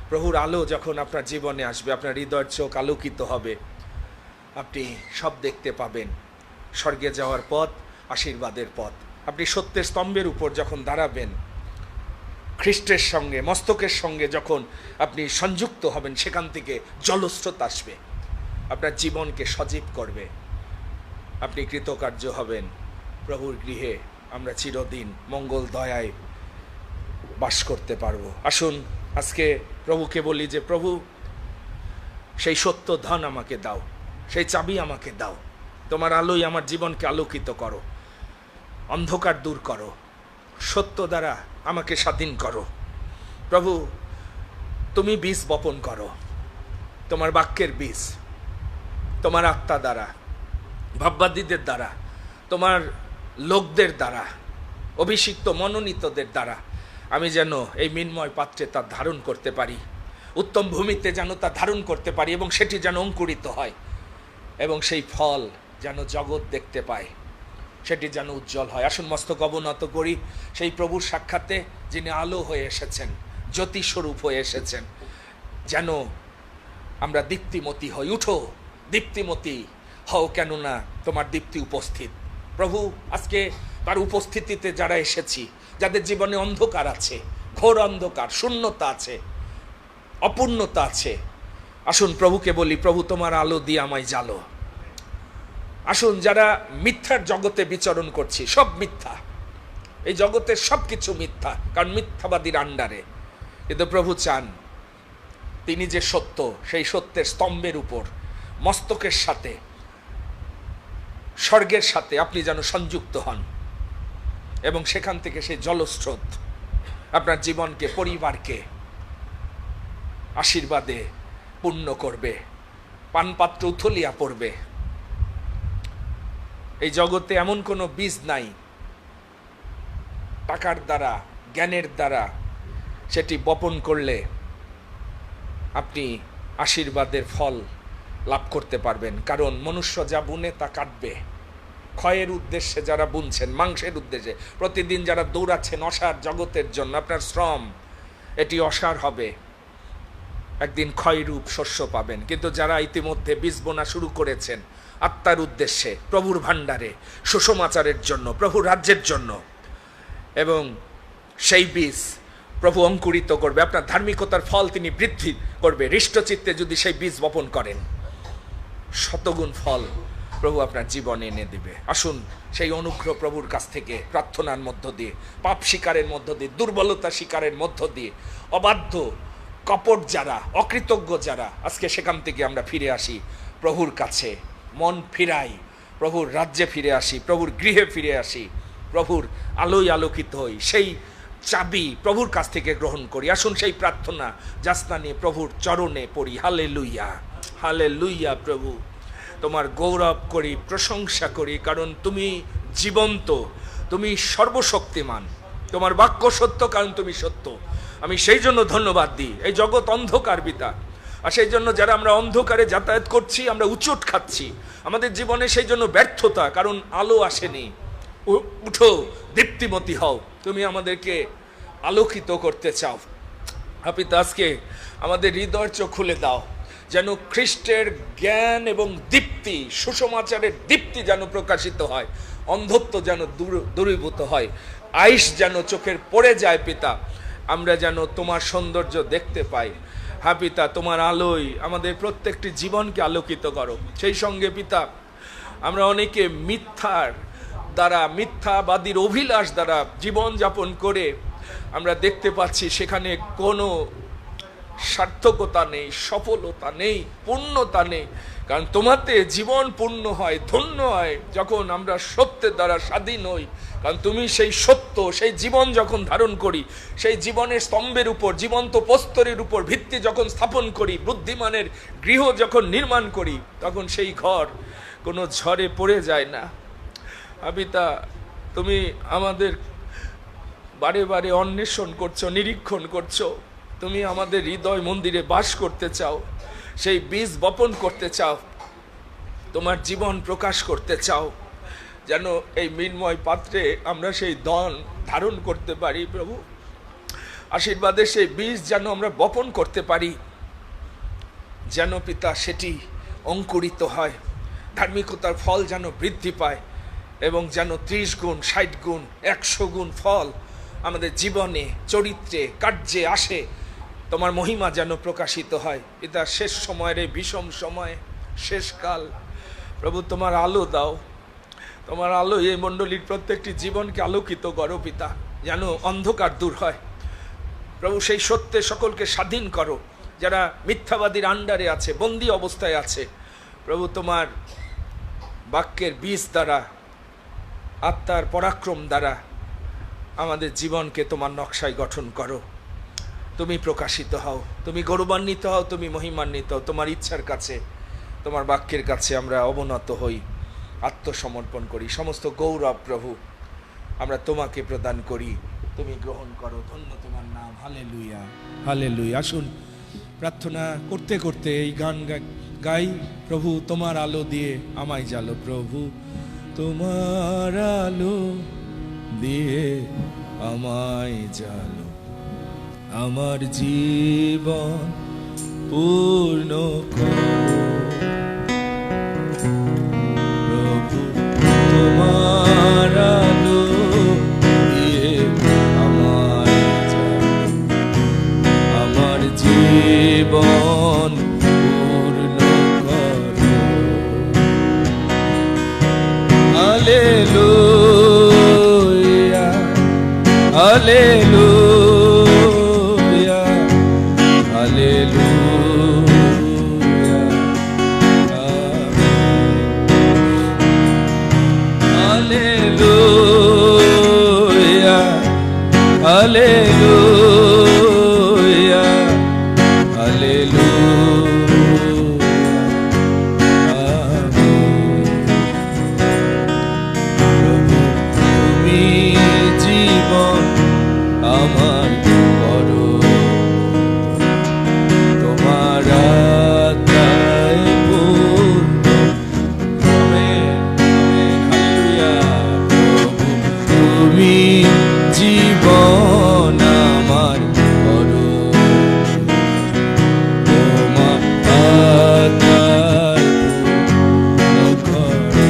প্রভুর আলো যখন আপনার জীবনে আসবে, আপনার হৃদয়ের চোখ আলোকিত হবে, আপনি সব দেখতে পাবেন। স্বর্গে যাওয়ার পথ, আশীর্বাদের পথ। আপনি সত্যের স্তম্ভের উপর যখন দাঁড়াবেন, খ্রিস্টের সঙ্গে, মস্তকের সঙ্গে যখন আপনি সংযুক্ত হবেন, সেখান থেকে জলস্রোত আসবে, আপনার জীবনকে সজীব করবে, আপনি কৃতকার্য হবেন। প্রভুর গৃহে আমরা চিরদিন মঙ্গল দয়ায় বাস করতে পারবো। আসুন আজকে প্রভুকে বলি যে, প্রভু সেই সত্য ধন আমাকে দাও, সেই চাবি আমাকে দাও। তোমার আলোই আমার জীবনকে আলোকিত করো, অন্ধকার দূর করো, সত্য দ্বারা আমাকে স্বাধীন করো। প্রভু তুমি বীজ বপন করো, তোমার বাক্যের বীজ, তোমার আত্মা দ্বারা, ভাববাদীদের দ্বারা, তোমার লোকদের দ্বারা, অভিষিক্ত মনোনীতদের দ্বারা আমি যেন এই মৃন্ময় পাত্রে তা ধারণ করতে পারি, উত্তম ভূমিতে যেন তা ধারণ করতে পারি এবং সেটি যেন অঙ্কুরিত হয় এবং সেই ফল যেন জগৎ দেখতে পায়, সেটি যেন উজ্জ্বল হয়। আসুন মস্তক অবনত করি সেই প্রভুর সাক্ষাতে, যিনি আলো হয়ে এসেছেন, জ্যোতিস্বরূপ হয়ে এসেছেন, যেন আমরা দীপ্তিমতী হই। উঠো দীপ্তিমতী হও, কেননা তোমার দীপ্তি উপস্থিত। প্রভু আজকে তার উপস্থিতিতে যারা এসেছি, যাদের জীবনে অন্ধকার আছে, ঘোর অন্ধকার, শূন্যতা আছে, অপূর্ণতা আছে, আসুন প্রভুকে বলি, প্রভু তোমার আলো দিয়ে আমায় জ্বালো। আসুন যারা মিথ্যার জগতে বিচরণ করছি, সব মিথ্যা, এই জগতের সব কিছু মিথ্যা, কারণ মিথ্যাবাদীর আন্ডারে, কিন্তু প্রভু চান তিনি যে সত্য, সেই সত্যের স্তম্ভের উপর মস্তকের সাথে, স্বর্গের সাথে আপনি যেন সংযুক্ত হন এবং সেখান থেকে সেই জলস্রোত আপনার জীবনকে, পরিবারকে আশীর্বাদে পূর্ণ করবে, পানপাত্র উথলিয়া পড়বে। এই জগতে এমন কোনো বীজ নাই টাকার দ্বারা, জ্ঞানের দ্বারা সেটি বপন করলে আপনি আশীর্বাদের ফল লাভ করতে পারবেন। কারণ মনুষ্য যা বুনে তা কাটবে। ক্ষয়ের উদ্দেশ্যে যারা বুনছেন, মাংসের উদ্দেশ্যে প্রতিদিন যারা দৌড়াচ্ছেন অসার জগতের জন্য, আপনার শ্রম এটি অসার হবে, একদিন ক্ষয়রূপ শস্য পাবেন। কিন্তু যারা ইতিমধ্যে বীজ বোনা শুরু করেছেন আত্মার উদ্দেশ্যে, প্রভুর ভাণ্ডারে, সুসমাচারের জন্য, প্রভুর রাজ্যের জন্য, এবং সেই বীজ প্রভু অঙ্কুরিত করবে, আপনার ধার্মিকতার ফল তিনি বৃদ্ধি করবে। হৃষ্টচিত্তে যদি সেই বীজ বপন করেন, শতগুণ ফল প্রভু আপনার জীবনে এনে দিবে। আসুন সেই অনুগ্রহ প্রভুর কাছ থেকে প্রার্থনার মধ্য দিয়ে, পাপ স্বীকারের মধ্য দিয়ে, দুর্বলতা স্বীকারের মধ্য দিয়ে, অবাধ্য, কপট যারা, অকৃতজ্ঞ যারা, আজকে সেখান থেকে আমরা ফিরে আসি প্রভুর কাছে, মন ফিরাই, প্রভুর রাজ্যে ফিরে আসি, প্রভুর গৃহে ফিরে আসি, প্রভুর আলোয় আলোকিত হই, সেই চাবি প্রভুর কাছ থেকে গ্রহণ করি। আসুন সেই প্রার্থনা যাচনা নিয়ে প্রভুর চরণে পড়ি। Hallelujah, hallelujah. প্রভু তোমার গৌরব করি, প্রশংসা করি, কারণ তুমি জীবন্ত, তুমি সর্বশক্তিমান, তোমার বাক্য সত্য, কারণ তুমি সত্য। আমি সেই জন্য ধন্যবাদ দিই। এই জগৎ অন্ধকার বিতা, আর সেই জন্য যারা আমরা অন্ধকারে যাতায়াত করছি, আমরা উচট খাচ্ছি আমাদের জীবনে, সেই জন্য ব্যর্থতা, কারণ আলো আসেনি। উঠো দীপ্তিমতী হও, তুমি আমাদেরকে আলোকিত করতে চাও। আপনি তো আজকে আমাদের হৃদয়ের চোখ খুলে দাও, যেন খ্রিস্টের জ্ঞান এবং দীপ্তি, সুসমাচারের দীপ্তি যেন প্রকাশিত হয়, অন্ধত্ব যেন দূরীভূত হয়, আইস যেন চোখের পড়ে যায়। পিতা, আমরা যেন তোমার সৌন্দর্য দেখতে পাই। হ্যাঁ পিতা, তোমার আলোয় আমাদের প্রত্যেকটি জীবনকে আলোকিত করো। সেই সঙ্গে পিতা, আমরা অনেকে মিথ্যার দ্বারা, মিথ্যাবাদীর অভিলাষ দ্বারা জীবন যাপন করে আমরা দেখতে পাচ্ছি সেখানে কোনো সার্থকতা নেই, সফলতা নেই, পূর্ণতা নেই। কারণ তোমাতে জীবন পূর্ণ হয়, ধন্য হয় যখন আমরা সত্যের দ্বারা স্বাধীন হই। কারণ তুমি সেই সত্য, সেই জীবন যখন ধারণ করি, সেই জীবনের স্তম্ভের উপর, জীবন্ত প্রস্তরের উপর ভিত্তি যখন স্থাপন করি, বুদ্ধিমানের গৃহ যখন নির্মাণ করি, তখন সেই ঘর কোনো ঝড়ে পড়ে যায় না। পিতা, তুমি আমাদের বারে বারে অন্বেষণ করছো, নিরীক্ষণ করছো, তুমি আমাদের হৃদয় মন্দিরে বাস করতে চাও, সেই বীজ বপন করতে চাও, তোমার জীবন প্রকাশ করতে চাও। যেন এই মৃন্ময় পাত্রে আমরা সেই ধন ধারণ করতে পারি প্রভু। আশীর্বাদের সেই বীজ যেন আমরা বপন করতে পারি, যেন পিতা সেটি অঙ্কুরিত হয়, ধার্মিকতার ফল যেন বৃদ্ধি পায় এবং যেন 30 গুণ, 60 গুণ, 100 গুণ ফল আমাদের জীবনে, চরিত্রে, কার্যে আসে। তোমার মহিমা যেন প্রকাশিত হয় পিতা। শেষ সময়ের এই বিষম সময়ে, শেষকাল প্রভু, তোমার আলো দাও, তোমার আলো এই মণ্ডলীর প্রত্যেকটি জীবনকে আলোকিত করো পিতা, যেন অন্ধকার দূর হয় প্রভু। সেই সত্যে সকলকে স্বাধীন করো যারা মিথ্যাবাদীর আন্ডারে আছে, বন্দী অবস্থায় আছে প্রভু। তোমার বাক্যের বীজ দ্বারা, আত্মার পরাক্রম দ্বারা আমাদের জীবনকে তোমার নকশায় গঠন করো। তুমি প্রকাশিত হও, তুমি গৌরবান্বিত হও, তুমি মহিমান্বিত হও। তোমার ইচ্ছার কাছে, তোমার বাক্যের কাছে আমরা অবনত হই, আত্মসমর্পণ করি। সমস্ত গৌরব প্রভু আমরা তোমাকে প্রদান করি, তুমি গ্রহণ করো। ধন্য তোমার নাম। Hallelujah, hallelujah. আসুন প্রার্থনা করতে করতে এই গান গাই। প্রভু তোমার আলো দিয়ে আমায় জ্বালো, প্রভু তোমার আলো দিয়ে আমায় জ্বালো, আমার জীবন পূর্ণ করো। প্রভু তোমার আলো দিয়ে আমায় জ্বালো, আমার জীবন পূর্ণ করো। Hallelujah, hallelujah, hallelujah, hallelujah, hallelujah, আমার বড়, তোমার আত্মায় পূর্ণ। Amen, amen, hallelujah. প্রভু তুমি জীবন আমার বড়, তোমার আত্মায় পূর্ণ করো।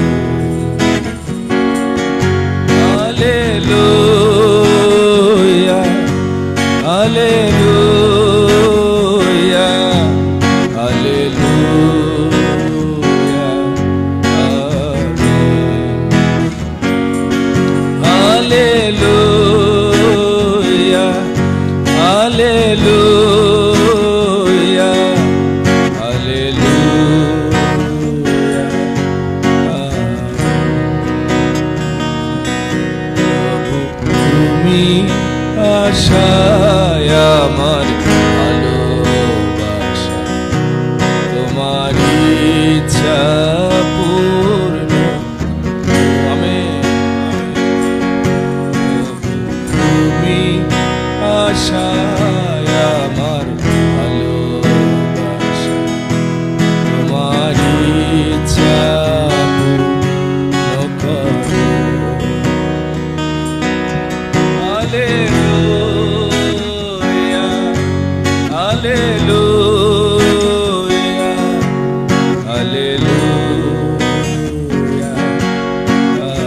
Hallelujah, hallelujah, hallelujah, hallelujah, hallelujah, hallelujah. প্রভু তুমি আশায় আমার ভালোবাসা, তোমার ইচ্ছা পূর্ণ। আমেন, তুমি আশায় আমার ভালোবাসা, তোমার ইচ্ছা পূর্ণ করো। Hallelujah, hallelujah, hallelujah,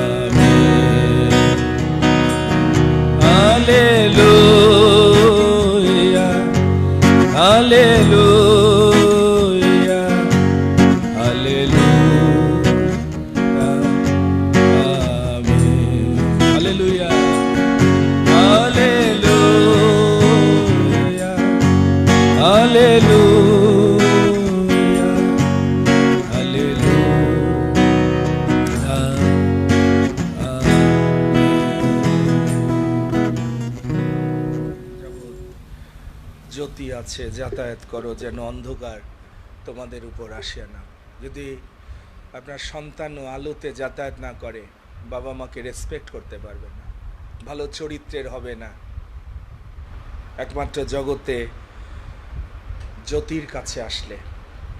amen. Hallelujah, hallelujah, hallelujah, amen. Hallelujah. Hallelujah, hallelujah, hallelujah, জ্যোতি আছে, যাতায়াত করো যেন অন্ধকার তোমাদের উপর আসে না। যদি আপনার সন্তানও আলোতে যাতায়াত না করে, বাবা মাকে রেসপেক্ট করতে পারবে না, ভালো চরিত্রের হবে না। একমাত্র জগতে জ্যোতির কাছে আসলে,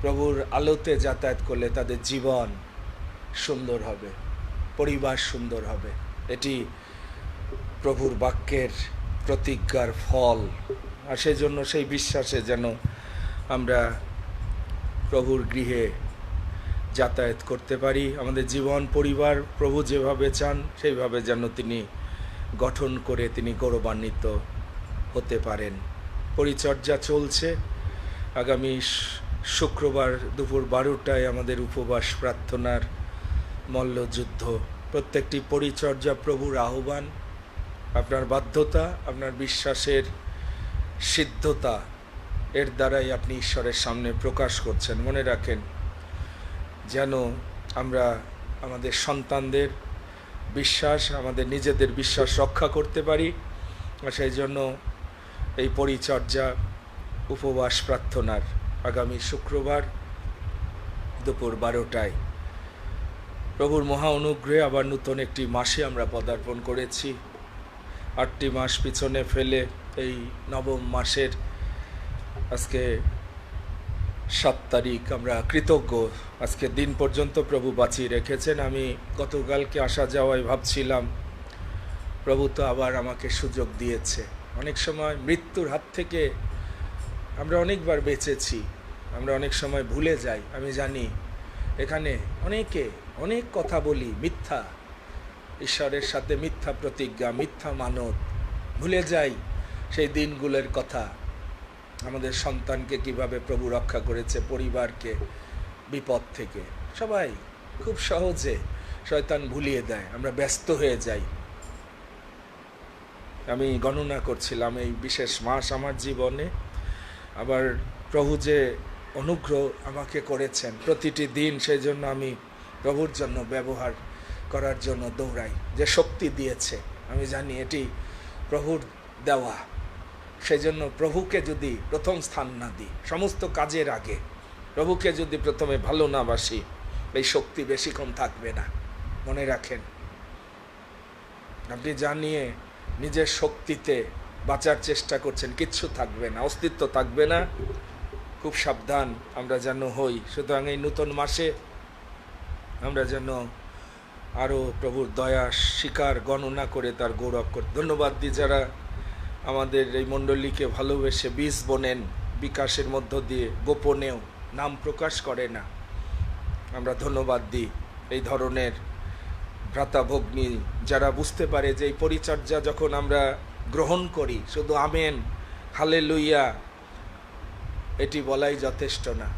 প্রভুর আলোতে যাতায়াত করলে তাদের জীবন সুন্দর হবে, পরিবার সুন্দর হবে। এটি প্রভুর বাক্যের প্রতিজ্ঞার ফল। আর সেই জন্য সেই বিশ্বাসে যেন আমরা প্রভুর গৃহে যাতায়াত করতে পারি। আমাদের জীবন পরিবার প্রভু যেভাবে চান সেইভাবে যেন তিনি গঠন করে তিনি গৌরবান্বিত হতে পারেন। পরিচর্যা চলছে। আগামী শুক্রবার দুপুর 12টায় আমাদের উপবাস প্রার্থনার মল্লযুদ্ধ। প্রত্যেকটি পরিচর্যা প্রভুর আহ্বান। আপনার বাধ্যতা, আপনার বিশ্বাসের সিদ্ধতা, এর দ্বারাই আপনি ঈশ্বরের সামনে প্রকাশ করছেন। মনে রাখেন, যেন আমরা আমাদের সন্তানদের বিশ্বাস, আমাদের নিজেদের বিশ্বাস রক্ষা করতে পারি। সেই জন্য এই পরিচর্যা উপবাস প্রার্থনার আগামী শুক্রবার দুপুর 12টায়। প্রভুর মহা অনুগ্রহে আবার নতুন একটি মাসে আমরা পদার্পণ করেছি। 8টি মাস পিছনে ফেলে এই নবম মাসের আজকে 7 তারিখ আমরা কৃতজ্ঞ। আজকে দিন পর্যন্ত প্রভু বাঁচিয়ে রেখেছেন। আমি গতকালকে আসা যাওয়ায় ভাবছিলাম, প্রভু তো আবার আমাকে সুযোগ দিয়েছে। অনেক সময় মৃত্যুর হাত থেকে আমরা অনেকবার বেঁচেছি, আমরা অনেক সময় ভুলে যাই। আমি জানি এখানে অনেক কথা বলি মিথ্যা, ঈশ্বরের সাথে মিথ্যা প্রতিজ্ঞা, মিথ্যা মানত, ভুলে যাই সেই দিনগুলোর কথা। আমাদের সন্তানকে কিভাবে প্রভু রক্ষা করেছে, পরিবারকে বিপদ থেকে। সবাই খুব সহজে শয়তান ভুলিয়ে দেয়, আমরা ব্যস্ত হয়ে যাই। আমি গণনা করছিলাম এই বিশেষ মাস আমার জীবনে, আবার প্রভু যে অনুগ্রহ আমাকে করেছেন প্রতিটি দিন, সেই জন্য আমি প্রভুর জন্য ব্যবহার করার জন্য দৌড়াই। যে শক্তি দিয়েছে আমি জানি এটি প্রভুর দেওয়া। সেই জন্য প্রভুকে যদি প্রথম স্থান না দিই, সমস্ত কাজের আগে প্রভুকে যদি প্রথমে ভালো না বাসি, এই শক্তি বেশিক্ষণ থাকবে না। মনে রাখেন, আপনি জানিয়ে নিজের শক্তিতে বাঁচার চেষ্টা করছেন, কিচ্ছু থাকবে না, অস্তিত্ব থাকবে না। খুব সাবধান আমরা যেন হই। সুতরাং এই নতুন মাসে আমরা যেন আরও প্রভুর দয়া স্বীকার গণনা করে তার গৌরব করি। ধন্যবাদ দিই যারা আমাদের এই মণ্ডলীকে ভালোবেসে বীজ বোনেন বিকাশের মধ্য দিয়ে, গোপনেও নাম প্রকাশ করে না। আমরা ধন্যবাদ দিই এই ধরনের ভ্রাতা ভগ্নী যারা বুঝতে পারে যে এই পরিচর্যা যখন আমরা গ্রহণ করি, শুধু আমেন হালেলুইয়া এটি বলাই যথেষ্ট না।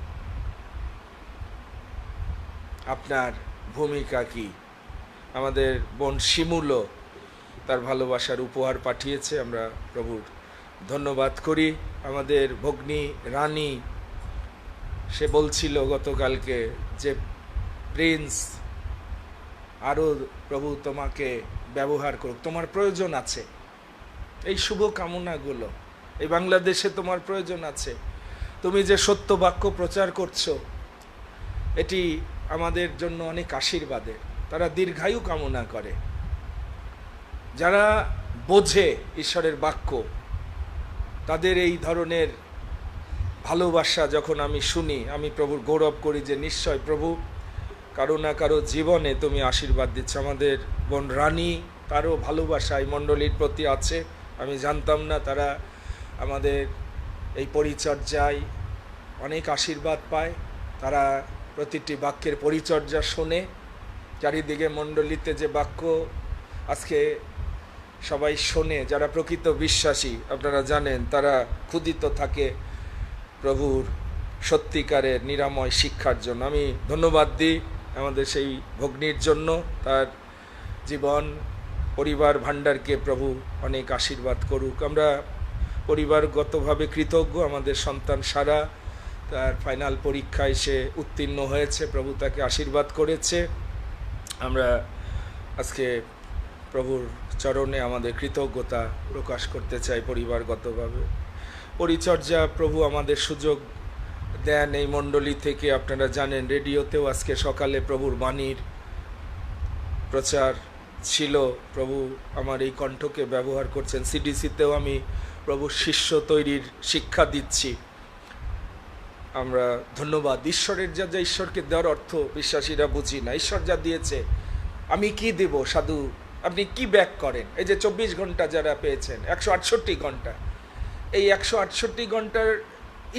আপনার ভূমিকা কি? আমাদের বোন শিমুলও তার ভালোবাসার উপহার পাঠিয়েছে, আমরা প্রভুর ধন্যবাদ করি। আমাদের ভগ্নী রানী, সে বলছিল গতকালকে যে প্রিন্স, আরও প্রভু তোমাকে ব্যবহার করুক, তোমার প্রয়োজন আছে। এই শুভ কামনাগুলো, এই বাংলাদেশে তোমার প্রয়োজন আছে। তুমি যে সত্য বাক্য প্রচার করছো, এটি আমাদের জন্য অনেক আশীর্বাদের। তারা দীর্ঘায়ু কামনা করে। যারা বোঝে ঈশ্বরের বাক্য, তাদের এই ধরনের ভালোবাসা যখন আমি শুনি, আমি প্রভুর গৌরব করি যে নিশ্চয় প্রভু কারো না কারো জীবনে তুমি আশীর্বাদ দিচ্ছ। আমাদের বোন রানী, তারও ভালোবাসা এই মণ্ডলীর প্রতি আছে। আমি জানতাম না তারা আমাদের এই পরিচর্যায় অনেক আশীর্বাদ পায়। তারা প্রতিটি বাক্যের পরিচর্যা শোনে। চারিদিকে মণ্ডলীতে যে বাক্য আজকে সবাই শোনে, যারা প্রকৃত বিশ্বাসী, আপনারা জানেন তারা ক্ষুধিত থাকে প্রভুর সত্যিকারের নিরাময় শিক্ষার জন্য। আমি ধন্যবাদ দিই আমাদের সেই ভগ্নীর জন্য। তার জীবন পরিবার ভাণ্ডারকে প্রভু অনেক আশীর্বাদ করুক। আমরা পরিবারগতভাবে কৃতজ্ঞ। আমাদের সন্তান সারা তার ফাইনাল পরীক্ষায় সে উত্তীর্ণ হয়েছে, প্রভু তাকে আশীর্বাদ করেছে। আমরা আজকে প্রভুর চরণে আমাদের কৃতজ্ঞতা প্রকাশ করতে চাই পরিবারগতভাবে। পরিচর্যা প্রভু আমাদের সুযোগ দেন এই মণ্ডলী থেকে। আপনারা জানেন রেডিওতেও আজকে সকালে প্রভুর বাণীর প্রচার ছিল। প্রভু আমার এই কণ্ঠকে ব্যবহার করছেন। সিডিসিতেও আমি প্রভুর শিষ্য তৈরির শিক্ষা দিচ্ছি। আমরা ধন্যবাদ। ঈশ্বরের যা যা ঈশ্বরকে দেওয়ার অর্থ বিশ্বাসীরা বুঝি না। ঈশ্বর যা দিয়েছে আমি কি দেব সাধু, আপনি কি ব্যাক করেন? এই যে 24 ঘন্টা যারা পেয়েছেন, 168 ঘন্টা, এই 168 ঘন্টার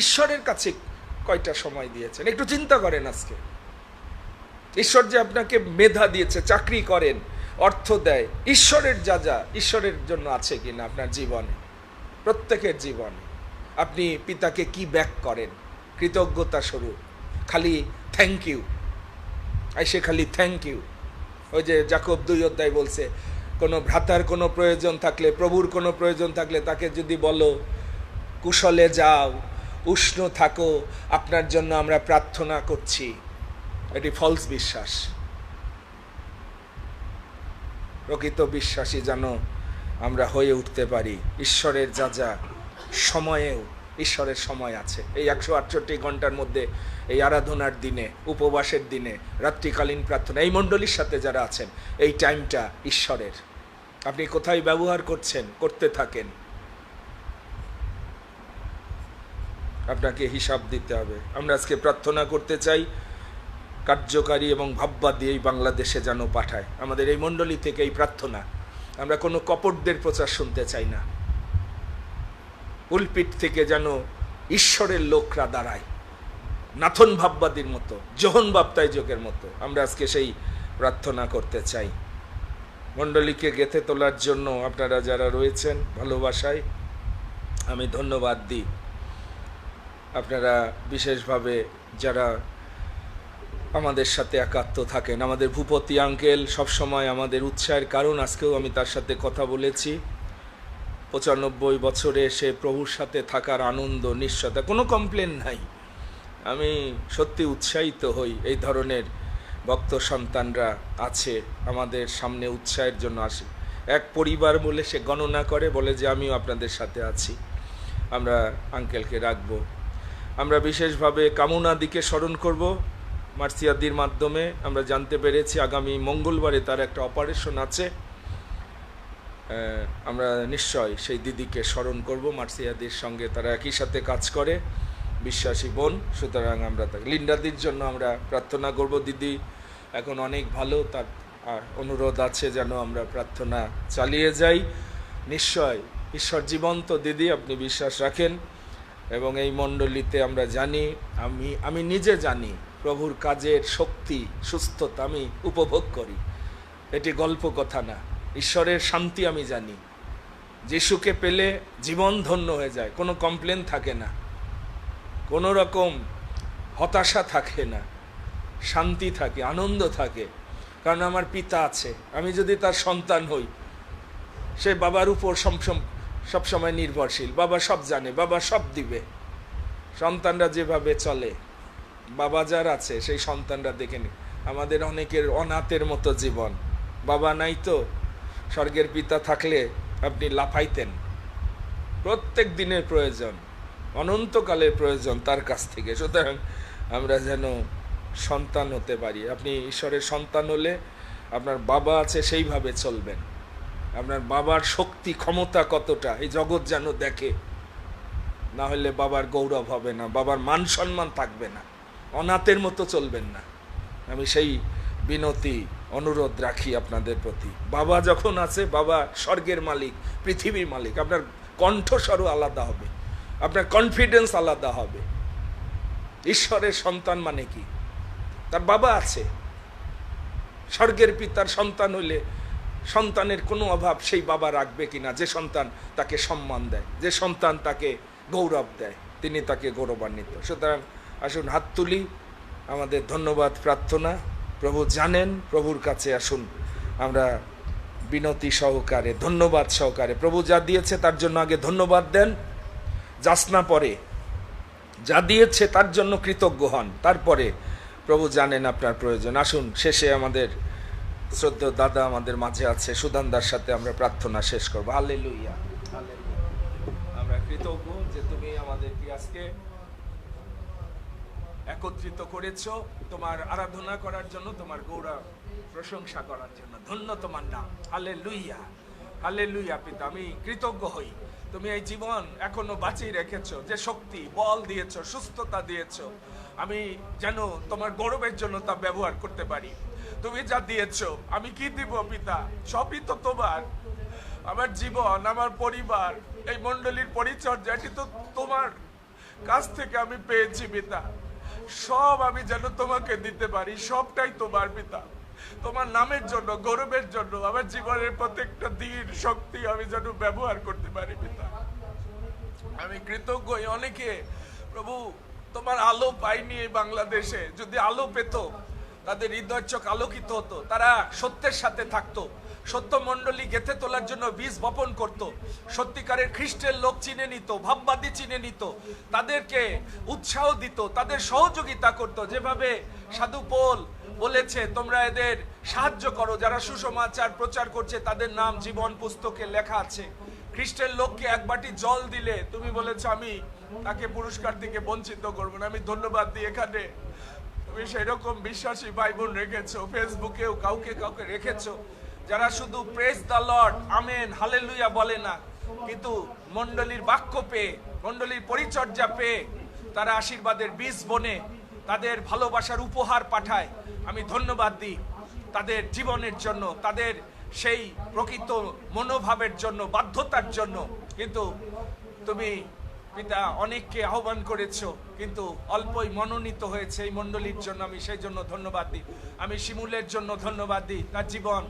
ঈশ্বরের কাছে কয়টা সময় দিয়েছেন? একটু চিন্তা করেন। আজকে ঈশ্বর যে আপনাকে মেধা দিয়েছে, চাকরি করেন, অর্থ দেয়, ঈশ্বরের যা যা ঈশ্বরের জন্য আছে কিনা আপনার জীবনে, প্রত্যেকের জীবনে আপনি পিতাকে কি ব্যাক করেন? কৃতজ্ঞতা স্বরূপ খালি থ্যাংক ইউ, আইসে খালি থ্যাংক ইউ। ওই যে যাকব 2 অধ্যায় বলছে, কোনো ভ্রাতার কোনো প্রয়োজন থাকলে, প্রভুর কোনো প্রয়োজন থাকলে তাকে যদি বলো কুশলে যাও, উষ্ণ থাকো, আপনার জন্য আমরা প্রার্থনা করছি, এটি ফলস বিশ্বাস। প্রকৃত বিশ্বাসী যেন আমরা হয়ে উঠতে পারি। ঈশ্বরের যা যা সময়েও ঈশ্বরের সময় আছে। এই 168 ঘন্টার মধ্যে, এই আরাধনার দিনে, উপবাসের দিনে, রাত্রিকালীন প্রার্থনা, এই মণ্ডলীর সাথে যারা আছেন, এই টাইমটা ঈশ্বরের। আপনি কোথায় ব্যবহার করছেন? করতে থাকেন, আপনাকে হিসাব দিতে হবে। আমরা আজকে প্রার্থনা করতে চাই কার্যকারী এবং ভাববাদী এই বাংলাদেশে যেন পাঠায়। আমাদের এই মণ্ডলী থেকে এই প্রার্থনা, আমরা কোনো কপটদের প্রচার শুনতে চাই না। পুলপিট থেকে যেন ঈশ্বরের লোকরা দাঁড়ায়, নাথন ভাববাদীর মতো, যোহন বাপ্তাইজকের মতো। আমরা আজকে সেই প্রার্থনা করতে চাই। মণ্ডলীকে গেঁথে তোলার জন্য আপনারা যারা রয়েছেন ভালোবাসায়, আমি ধন্যবাদ দিই। আপনারা বিশেষভাবে যারা আমাদের সাথে একাত্ম থাকেন, আমাদের ভূপতি আঙ্কেল সবসময় আমাদের উৎসাহের কারণ। আজকেও আমি তার সাথে কথা বলেছি। 95 বছরে সে প্রভুর সাথে থাকার আনন্দ, নিশ্চয়তা, কোনো কমপ্লেন নাই। আমি সত্যি উৎসাহিত হই, এই ধরনের ভক্ত সন্তানরা আছে আমাদের সামনে, উৎসাহের জন্য আসে। এক পরিবার বলে সে গণনা করে, বলে যে আমিও আপনাদের সাথে আছি। আমরা আঙ্কেলকে রাখবো। আমরা বিশেষভাবে কামনাদিকে স্মরণ করব। মার্সিয়াদির মাধ্যমে আমরা জানতে পেরেছি আগামী মঙ্গলবারে তার একটা অপারেশন আছে। আমরা নিশ্চয় সেই দিদিকে স্মরণ করব। মার্সিয়াদির সঙ্গে তারা একই সাথে কাজ করে, বিশ্বাসী বোন। সুতরাং আমরা তাকে, লিন্ডাদির জন্য আমরা প্রার্থনা করব। দিদি এখন অনেক ভালো, তার অনুরোধ আছে যেন আমরা প্রার্থনা চালিয়ে যাই। নিশ্চয় ঈশ্বর জীবন্ত। দিদি, আপনি বিশ্বাস রাখেন। এবং এই মণ্ডলীতে আমরা জানি, আমি নিজে জানি প্রভুর কাজের শক্তি, সুস্থতা আমি উপভোগ করি। এটি গল্প কথা না। ঈশ্বরের শান্তি আমি জানি। যিশুকে পেলে জীবন ধন্য হয়ে যায়, কোনো কমপ্লেন থাকে না, কোনো রকম হতাশা থাকে না, শান্তি থাকে, আনন্দ থাকে। কারণ আমার পিতা আছে। আমি যদি তার সন্তান হই, সে বাবার উপর সবসময় নির্ভরশীল। বাবা সব জানে, বাবা সব দিবে। সন্তানরা যেভাবে চলে, বাবা যার আছে সেই সন্তানরা দেখে নি। আমাদের অনেকের অনাথের মতো জীবন। বাবা নাই তো, স্বর্গের পিতা থাকলে আপনি লাফাইতেন। প্রত্যেক দিনের প্রয়োজন, অনন্তকালের প্রয়োজন তার কাছ থেকে। সুতরাং আমরা যেন সন্তান হতে পারি। আপনি ঈশ্বরের সন্তান হলে আপনার বাবা আছে, সেইভাবে চলবেন। আপনার বাবার শক্তি, ক্ষমতা কতটা এই জগৎ যেন দেখে। না হলে বাবার গৌরব হবে না, বাবার মান সম্মান থাকবে না। অনাথের মতো চলবেন না। আমি সেই বিনতি, অনুরোধ রাখি আপনাদের প্রতি। বাবা যখন আছে, বাবা স্বর্গের মালিক, পৃথিবীর মালিক। আপনার কণ্ঠস্বরও আলাদা হবে, আপনার কনফিডেন্স আলাদা হবে। ঈশ্বরের সন্তান মানে কি? তার বাবা আছে। স্বর্গের পিতার সন্তান হইলে সন্তানের কোনো অভাব সেই বাবা রাখবে কিনা? যে সন্তান তাকে সম্মান দেয়, যে সন্তান তাকে গৌরব দেয়, তিনি তাকে গৌরবান্বিত। সুতরাং আসুন হাত তুলি, আমাদের ধন্যবাদ প্রার্থনা। প্রভু জানেন, প্রভুর কাছে আসুন আমরা বিনতি সহকারে, ধন্যবাদ সহকারে। প্রভু যা দিয়েছে তার জন্য আগে ধন্যবাদ দেন, যাচনা পরে। যা দিয়েছে তার জন্য কৃতজ্ঞ হন, তারপরে প্রভু জানেন আপনার প্রয়োজন। আসুন শেষে আমাদের শ্রদ্ধেয় দাদা আমাদের মাঝে আছে, সুদানদার সাথে আমরা প্রার্থনা শেষ করবো। Hallelujah, hallelujah. আমরা কৃতজ্ঞ যে তুমি আমাদেরকে আজকে একত্রিত করেছ তোমার আরাধনা করার জন্য, তোমার গৌরব প্রশংসা করার জন্য। ধন্য তোমার নাম। Hallelujah, hallelujah. পিতা, আমি কৃতজ্ঞ হই, তুমি এই জীবন এখনো বাঁচিয়ে রেখেছো, যে শক্তি, বল দিয়েছো, সুস্থতা দিয়েছো, আমি যেন তোমার গৌরবের জন্য তা ব্যবহার করতে পারি। তুমি যা দিয়েছো, আমি কি দিব পিতা? সবই তো তোমার। আমার জীবন, আমার পরিবার, এই মণ্ডলীর পরিচর্যা, এটি তো তোমার কাছ থেকে আমি পেয়েছি পিতা। সব আমি যেন তোমাকে দিতে পারি, সবটাই তোমার পিতা। তোমার নামের জন্য, গৌরবের জন্য আমার জীবনের প্রত্যেকটা দিন, শক্তি আমি যেন ব্যবহার করতে পারি পিতা। আমি কৃতজ্ঞ। অনেকে প্রভু তোমার আলো পাইনি এই বাংলাদেশে, যদি আলো পেত তাদের হৃদয় চোখ আলোকিত হতো, তারা সত্যের সাথে থাকতো, সত্য মণ্ডলী গেঁথে তোলার জন্য বীজ বপন করত, সত্যিকারের খ্রিস্টের লোক চিনে নিত, ভাববাদী চিনে নিত, তাদেরকে উৎসাহ দিত, তাদের সহযোগিতা করত। যেভাবে সাধু পৌল বলেছে, তোমরা এদের সাহায্য করো, যারা সুসমাচার প্রচার করছে তাদের নাম জীবন পুস্তকে লেখা আছে। খ্রিস্টের লোককে এক বাটি জল দিলে তুমি বলেছো আমি তাকে পুরস্কার থেকে বঞ্চিত করবো না। আমি ধন্যবাদ দিই, এখানে তুমি সেরকম বিশ্বাসী ভাই বোন রেখেছো, ফেসবুকেও কাউকে কাউকে রেখেছো, যারা শুধু praise the Lord, amen, hallelujah বলে না, কিন্তু মণ্ডলীর বাক্য পেয়ে, মণ্ডলীর পরিচর্যা পেয়ে তারা আশীর্বাদের বীজ বনে তাদের ভালোবাসার উপহার পাঠায়। আমি ধন্যবাদ দিই তাদের জীবনের জন্য, তাদের সেই প্রকৃত মনোভাবের জন্য, বাধ্যতার জন্য। কিন্তু তুমি পিতা অনেককে আহ্বান করেছো, কিন্তু অল্পই মনোনীত হয়েছে এই মণ্ডলীর জন্য। আমি সেই জন্য ধন্যবাদ দিই। আমি শিমুলের জন্য ধন্যবাদ দিই, তার জীবন,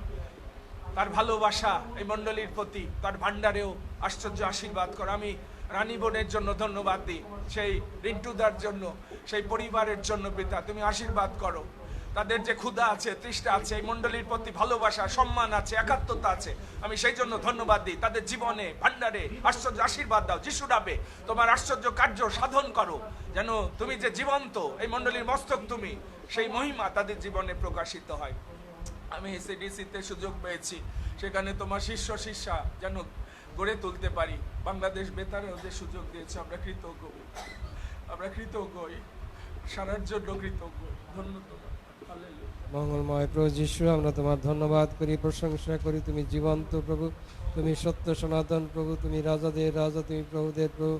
তার ভালোবাসা এই মণ্ডলীর প্রতি, তার ভান্ডারেও আশ্চর্য আশীর্বাদ করো। আমি রানী বোনের জন্য ধন্যবাদ দিই, সেই রিন্টুদার জন্য, সেই পরিবারের জন্য পিতা তুমি আশীর্বাদ করো। তাদের যে ক্ষুধা আছে, তৃষ্ণা আছে, এই মণ্ডলীর প্রতি ভালোবাসা, সম্মান আছে, একাত্মতা আছে, আমি সেই জন্য ধন্যবাদ দিই। তাদের জীবনে ভান্ডারে আশ্চর্য আশীর্বাদ দাও। যিশু নামে তোমার আশ্চর্য কার্য সাধন করো, যেন তুমি যে জীবন্ত, এই মণ্ডলীর মস্তক তুমি, সেই মহিমা তাদের জীবনে প্রকাশিত হয়। আমি এসিডিসিতে সুযোগ পেয়েছি, সেখানে তোমার শিষ্য শিষ্যা যেন গড়ে তুলতে পারি। বাংলাদেশ বেতারেও যে সুযোগ দিয়েছে, আমরা কৃতজ্ঞ, আমরা কৃতজ্ঞ, সারার জন্য কৃতজ্ঞ। ধন্যবাদ। মঙ্গলময় প্রভু যিশু, আমরা তোমার ধন্যবাদ করি, প্রশংসা করি। তুমি জীবন্ত প্রভু, তুমি সত্য সনাতন প্রভু, তুমি রাজাদের রাজা, তুমি প্রভুদের প্রভু।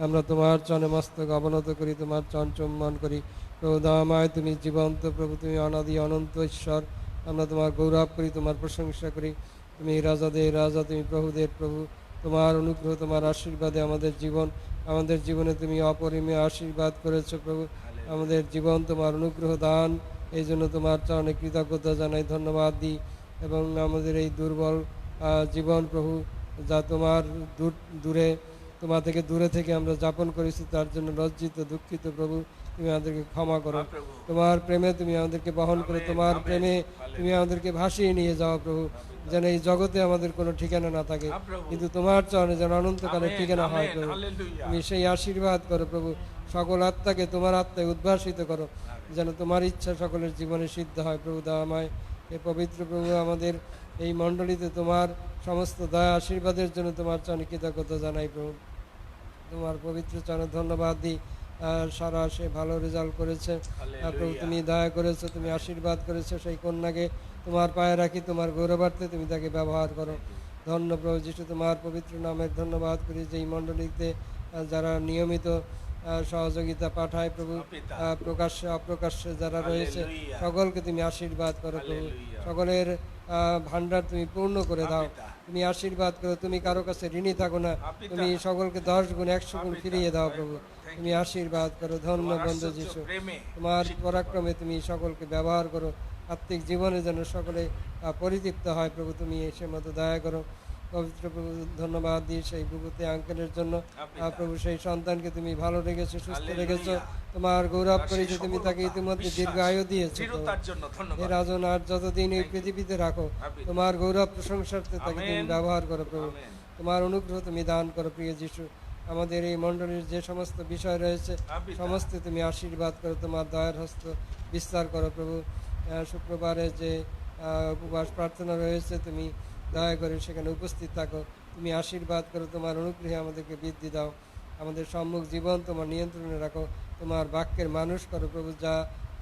আমরা তোমার চরণে মস্তক অবনত করি, তোমার চরণ চুম্বন করি। প্রভু দয়াময়, তুমি জীবন্ত প্রভু, তুমি অনাদি অনন্ত ঈশ্বর। আমরা তোমার গৌরব করি, তোমার প্রশংসা করি। তুমি রাজাদের রাজা, তুমি প্রভুদের প্রভু। তোমার অনুগ্রহ, তোমার আশীর্বাদে আমাদের জীবন, আমাদের জীবনে তুমি অপরিমেয় আশীর্বাদ করেছো প্রভু। আমাদের জীবন তোমার অনুগ্রহ দান, এই জন্য তোমার চরণে কৃতজ্ঞতা জানাই, ধন্যবাদ দিই। এবং আমাদের এই দুর্বল জীবন প্রভু, যা তোমার দূরে, তোমার থেকে দূরে থেকে আমরা যাপন করেছি, তার জন্য লজ্জিত দুঃখিত প্রভু। তুমি আমাদেরকে ক্ষমা করো, তোমার প্রেমে তুমি আমাদেরকে বহন করো, তোমার প্রেমে তুমি আমাদেরকে ভাসিয়ে নিয়ে যাও প্রভু, যেন এই জগতে আমাদের কোনো ঠিকানা না থাকে, কিন্তু তোমার চরণে যেন অনন্তকালের ঠিকানা হয় প্রভু। তুমি সেই আশীর্বাদ করো প্রভু, সকল আত্মাকে তোমার আত্মায় উদ্ভাসিত করো, যেন তোমার ইচ্ছা সকলের জীবনে সিদ্ধ হয় প্রভু। দয়াময় এ পবিত্র প্রভু, আমাদের এই মণ্ডলীতে তোমার সমস্ত দয়া আশীর্বাদের জন্য তোমার চরণে কৃতজ্ঞতা জানাই প্রভু। তোমার পবিত্র চরণে ধন্যবাদ দিই। সারা সে ভালো রেজাল্ট করেছে প্রভু, তুমি দয়া করেছো, তুমি আশীর্বাদ করেছো। সেই কন্যাকে তোমার পায়ে রাখি, তোমার গৌরবার্থে তুমি তাকে ব্যবহার করো। ধন্য প্রভু যিশু, তোমার পবিত্র নামের ধন্যবাদ করি, যে এই মণ্ডলীতে যারা নিয়মিত সহযোগিতা পাঠায় প্রভু, প্রকাশ্যে অপ্রকাশ্যে যারা রয়েছে, সকলকে তুমি আশীর্বাদ করো প্রভু। সকলের ভান্ডার তুমি পূর্ণ করে দাও, তুমি আশীর্বাদ করো। তুমি কারো কাছে ঋণী থাকো না, তুমি সকলকে 10 গুণ 100 গুণ ফিরিয়ে দাও প্রভু। তুমি আশীর্বাদ করো। ধন্য বন্ধু যিশু, তোমার পরাক্রমে তুমি সকলকে ব্যবহার করো, আত্মিক জীবনে যেন সকলে পরিতৃপ্ত হয় প্রভু। তুমি সে মতো দয়া করো। পবিত্র প্রভু, ধন্যবাদ দিই সেই বুবুতে আঙ্কেলের জন্য প্রভু, সেই সন্তানকে তুমি ভালো রেখেছো, সুস্থ রেখেছো। তোমার গৌরব করি যে তুমি তাকে ইতিমধ্যে দীর্ঘ আয়ু দিয়েছো। এ রাজন আর যতদিন এই পৃথিবীতে রাখো, তোমার গৌরব প্রশংসার্থে তাকে তুমি ব্যবহার করো প্রভু। তোমার অনুগ্রহ তুমি দান করো প্রিয় যিশু। আমাদের এই মণ্ডলীর যে সমস্ত বিষয় রয়েছে, সমস্ত তুমি আশীর্বাদ করো, তোমার দয়ার হস্ত বিস্তার করো প্রভু। শুক্রবারে যে উপবাস প্রার্থনা রয়েছে, তুমি দয়া করে সেখানে উপস্থিত থাকো, তুমি আশীর্বাদ করো, তোমার অনুগ্রহে আমাদেরকে বৃদ্ধি দাও। আমাদের সম্মুখ জীবন তোমার নিয়ন্ত্রণে রাখো, তোমার বাক্যের মানুষ করো প্রভু।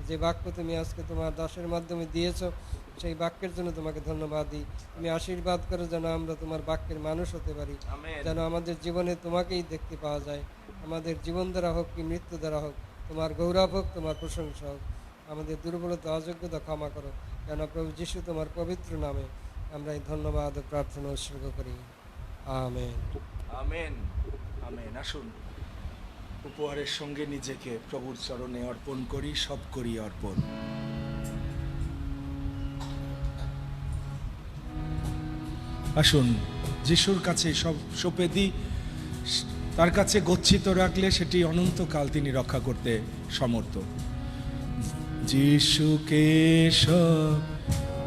যে বাক্য তুমি আজকে তোমার দাসের মাধ্যমে দিয়েছো, সেই বাক্যের জন্য তোমাকে ধন্যবাদ দিই। তুমি আশীর্বাদ করো যেন আমরা তোমার বাক্যের মানুষ হতে পারি, যেন আমাদের জীবনে তোমাকেই দেখতে পাওয়া যায়। আমাদের জীবন দ্বারা হোক কি মৃত্যু দ্বারা হোক, তোমার গৌরব হোক, তোমার প্রশংসা হোক। আমাদের দুর্বলতা অযোগ্যতা ক্ষমা করো, কেন প্রভু যিশু তোমার পবিত্র নামে আমরা এই ধন্যবাদ ও প্রার্থনা উৎসর্গ করি, আমেন। Amen, amen. আসুন উপহারের সঙ্গে নিজেকে প্রভুর চরণে অর্পণ করি, সব করি অর্পণ। আসুন যিশুর কাছে সব সঁপে দিই। তার কাছে গচ্ছিত রাখলে সেটি অনন্তকাল তিনি রক্ষা করতে সমর্থ। যিশুকে সব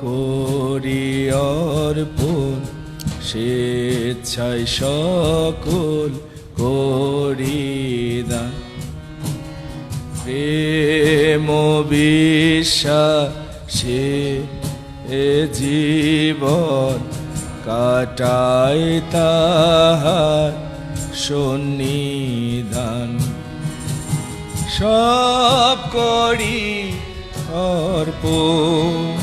করি অর্পণ, স্বেচ্ছায় সকল করি দান। প্রেম বিশ্বাসে এ জীবন কাটাই তাহার সন্নিধান। সব করি অর্পণ,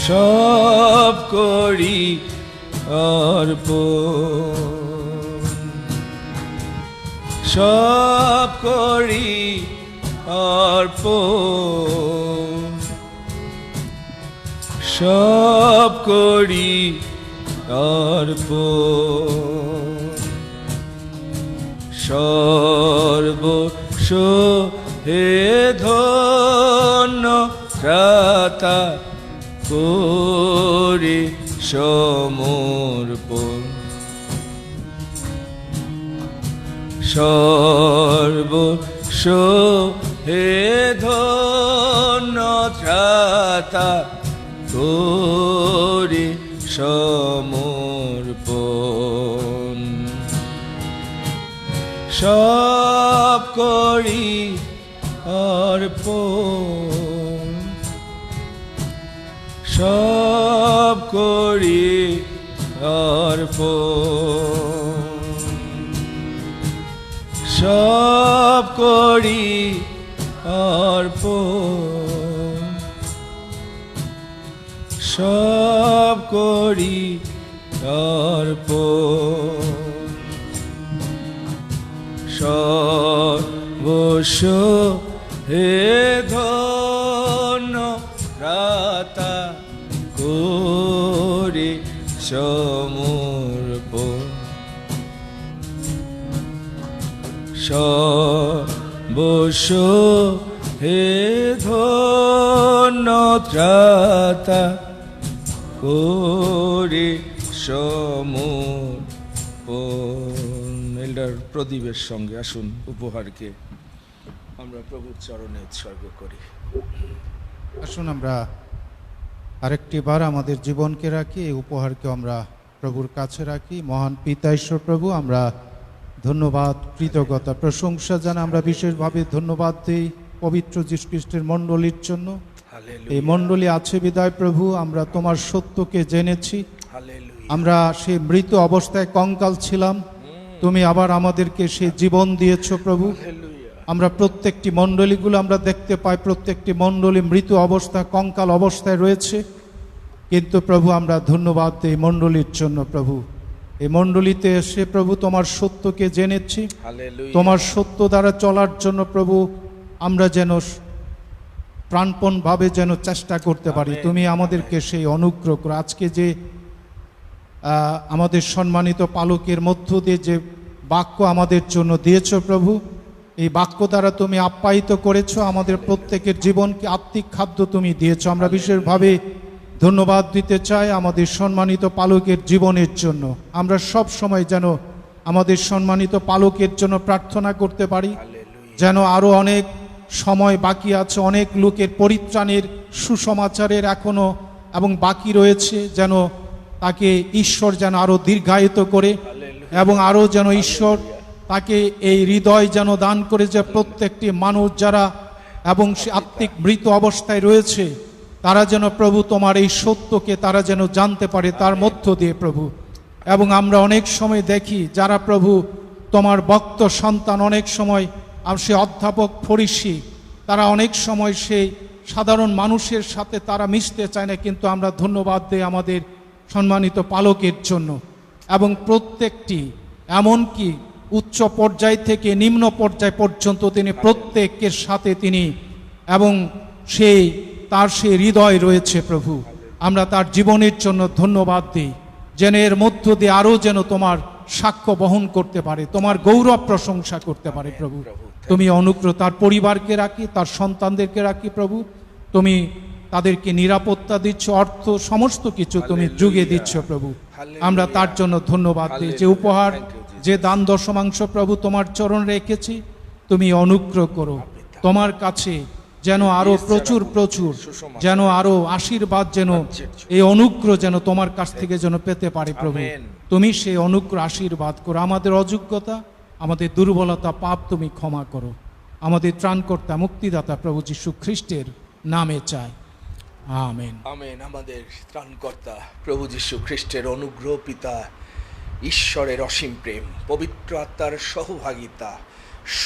সব করি অর্পণ, সব করি অর্পণ, সব করি অর্পণ। সর্বস্ব হে ধন্য ত্রাতা করি সমর্পণ। সর্বস্ব হে ধন্য ত্রাতা করি সমর্পণ। সব করি অর্পণ, সব করি অর্পণ, সব করি অর্পণ, সব করি অর্পণ। সর্বস্ব হে ধন্য ত্রাতা করি সমর্পণ। সর্বস্ব হে ধন্য ত্রাতা করি সমর্পণ। এল্ডার প্রদীপের সঙ্গে আসুন উপহারকে আমরা প্রভুর চরণে উৎসর্গ করি। আসুন আমরা আরেকটি বার আমাদের জীবনকে রাখি, এই উপহারকে আমরা প্রভুর কাছে রাখি। মহান পিতা ঈশ্বর প্রভু, আমরা ধন্যবাদ, কৃতজ্ঞতা, প্রশংসা জানাই। আমরা বিশেষভাবে ধন্যবাদ দিই পবিত্র যীশু খ্রিস্টের মণ্ডলীর জন্য। এই মণ্ডলী আছে বিদায় প্রভু আমরা তোমার সত্যকে জেনেছি। আমরা সেই মৃত অবস্থায় কঙ্কাল ছিলাম, তুমি আবার আমাদেরকে সেই জীবন দিয়েছো প্রভু। আমরা প্রত্যেকটি মণ্ডলীগুলো আমরা দেখতে পাই, প্রত্যেকটি মণ্ডলী মৃত অবস্থায়, কঙ্কাল অবস্থায় রয়েছে, কিন্তু প্রভু আমরা ধন্যবাদ দিই এই মণ্ডলীর জন্য প্রভু। এই মণ্ডলীতে এসে প্রভু তোমার সত্যকে জেনেছি, তোমার সত্য দ্বারা চলার জন্য প্রভু আমরা যেন প্রাণপণভাবে যেন চেষ্টা করতে পারি। তুমি আমাদেরকে সেই অনুগ্রহ করো। আজকে যে আমাদের সম্মানিত পালকের মধ্য দিয়ে যে বাক্য আমাদের জন্য দিয়েছ প্রভু, এই বাক্য দ্বারা তুমি আপ্যায়িত করেছো, আমাদের প্রত্যেকের জীবনকে আত্মিক খাদ্য তুমি দিয়েছো। আমরা বিশেষভাবে ধন্যবাদ দিতে চাই আমাদের সম্মানিত পালকের জীবনের জন্য। আমরা সব সময় যেন আমাদের সম্মানিত পালকের জন্য প্রার্থনা করতে পারি, যেন আরও অনেক সময় বাকি আছে, অনেক লোকের পরিত্রাণের সুসমাচারের এখনো এবং বাকি রয়েছে, যেন তাকে ঈশ্বর যেন আরো দীর্ঘায়িত করে এবং আরো যেন ঈশ্বর তাকে এই হৃদয় যেন দান করে, যে প্রত্যেকটি মানুষ যারা এবং সে আত্মিক মৃত অবস্থায় রয়েছে তারা যেন প্রভু তোমার এই সত্যকে তারা যেন জানতে পারে তার মধ্য দিয়ে প্রভু। এবং আমরা অনেক সময় দেখি যারা প্রভু তোমার ভক্ত সন্তান, অনেক সময় সে অধ্যাপক ফরিসি, তারা অনেক সময় সেই সাধারণ মানুষের সাথে তারা মিশতে চায় না, কিন্তু আমরা ধন্যবাদ দিই আমাদের সম্মানিত পালকের জন্য। এবং প্রত্যেকটি এমনকি উচ্চ পর্যায় থেকে নিম্ন পর্যায় পর্যন্ত তিনি প্রত্যেকের সাথে তিনি এবং তার সেই হৃদয় রয়েছে প্রভু। আমরা তার জীবনের জন্য ধন্যবাদ দিই, যেন এর মধ্য দিয়ে আরও যেন তোমার সাক্ষ্য বহন করতে পারে, তোমার গৌরব প্রশংসা করতে পারে প্রভু। তুমি অনুগ্রহ তার পরিবারকে রাখি, তার সন্তানদেরকে রাখি প্রভু। তুমি তাদেরকে নিরাপত্তা দিচ্ছ, অর্থ সমস্ত কিছু তুমি যুগে দিচ্ছ প্রভু। আমরা তার জন্য ধন্যবাদ দিই, যে উপহার, যে দান দশমাংশ প্রভু তোমার চরণ রেখেছি, তুমি অনুগ্রহ করো। তোমার কাছে যেন আরো প্রচুর যেন আরো আশীর্বাদ, যেন এই অনুগ্রহ যেন তোমার কাছ থেকে যেন পেতে পারে প্রভু। তুমি সেই অনুগ্রহ আশীর্বাদ করো। আমাদের অযোগ্যতা, আমাদের দুর্বলতা, পাপ তুমি ক্ষমা করো। আমাদের ত্রাণকর্তা মুক্তিদাতা প্রভু যীশু খ্রিস্টের নামে চাই, আমেন। আমেন। আমাদের ত্রাণকর্তা প্রভু যীশু খ্রিস্টের অনুগ্রহ, পিতা ঈশ্বরের অসীম প্রেম, পবিত্র আত্মার সহভাগিতা,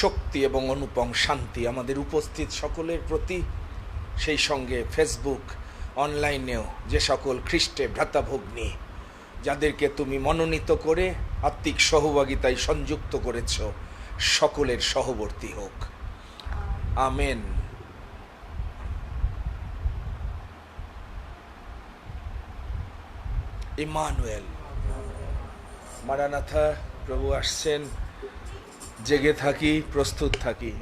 শক্তি এবং অনুপম শান্তি আমাদের উপস্থিত সকলের প্রতি, সেই সঙ্গে ফেসবুক অনলাইনেও যে সকল খ্রিস্টে ভ্রাতাভগ্নী যাদেরকে তুমি মনোনীত করে আত্মিক সহভাগিতায় সংযুক্ত করেছ, সকলের সহবর্তী হোক। আমেন। ইমানুয়েল, মারানাথা, প্রভু আসছেন। জেগে থাকি, প্রস্তুত থাকি।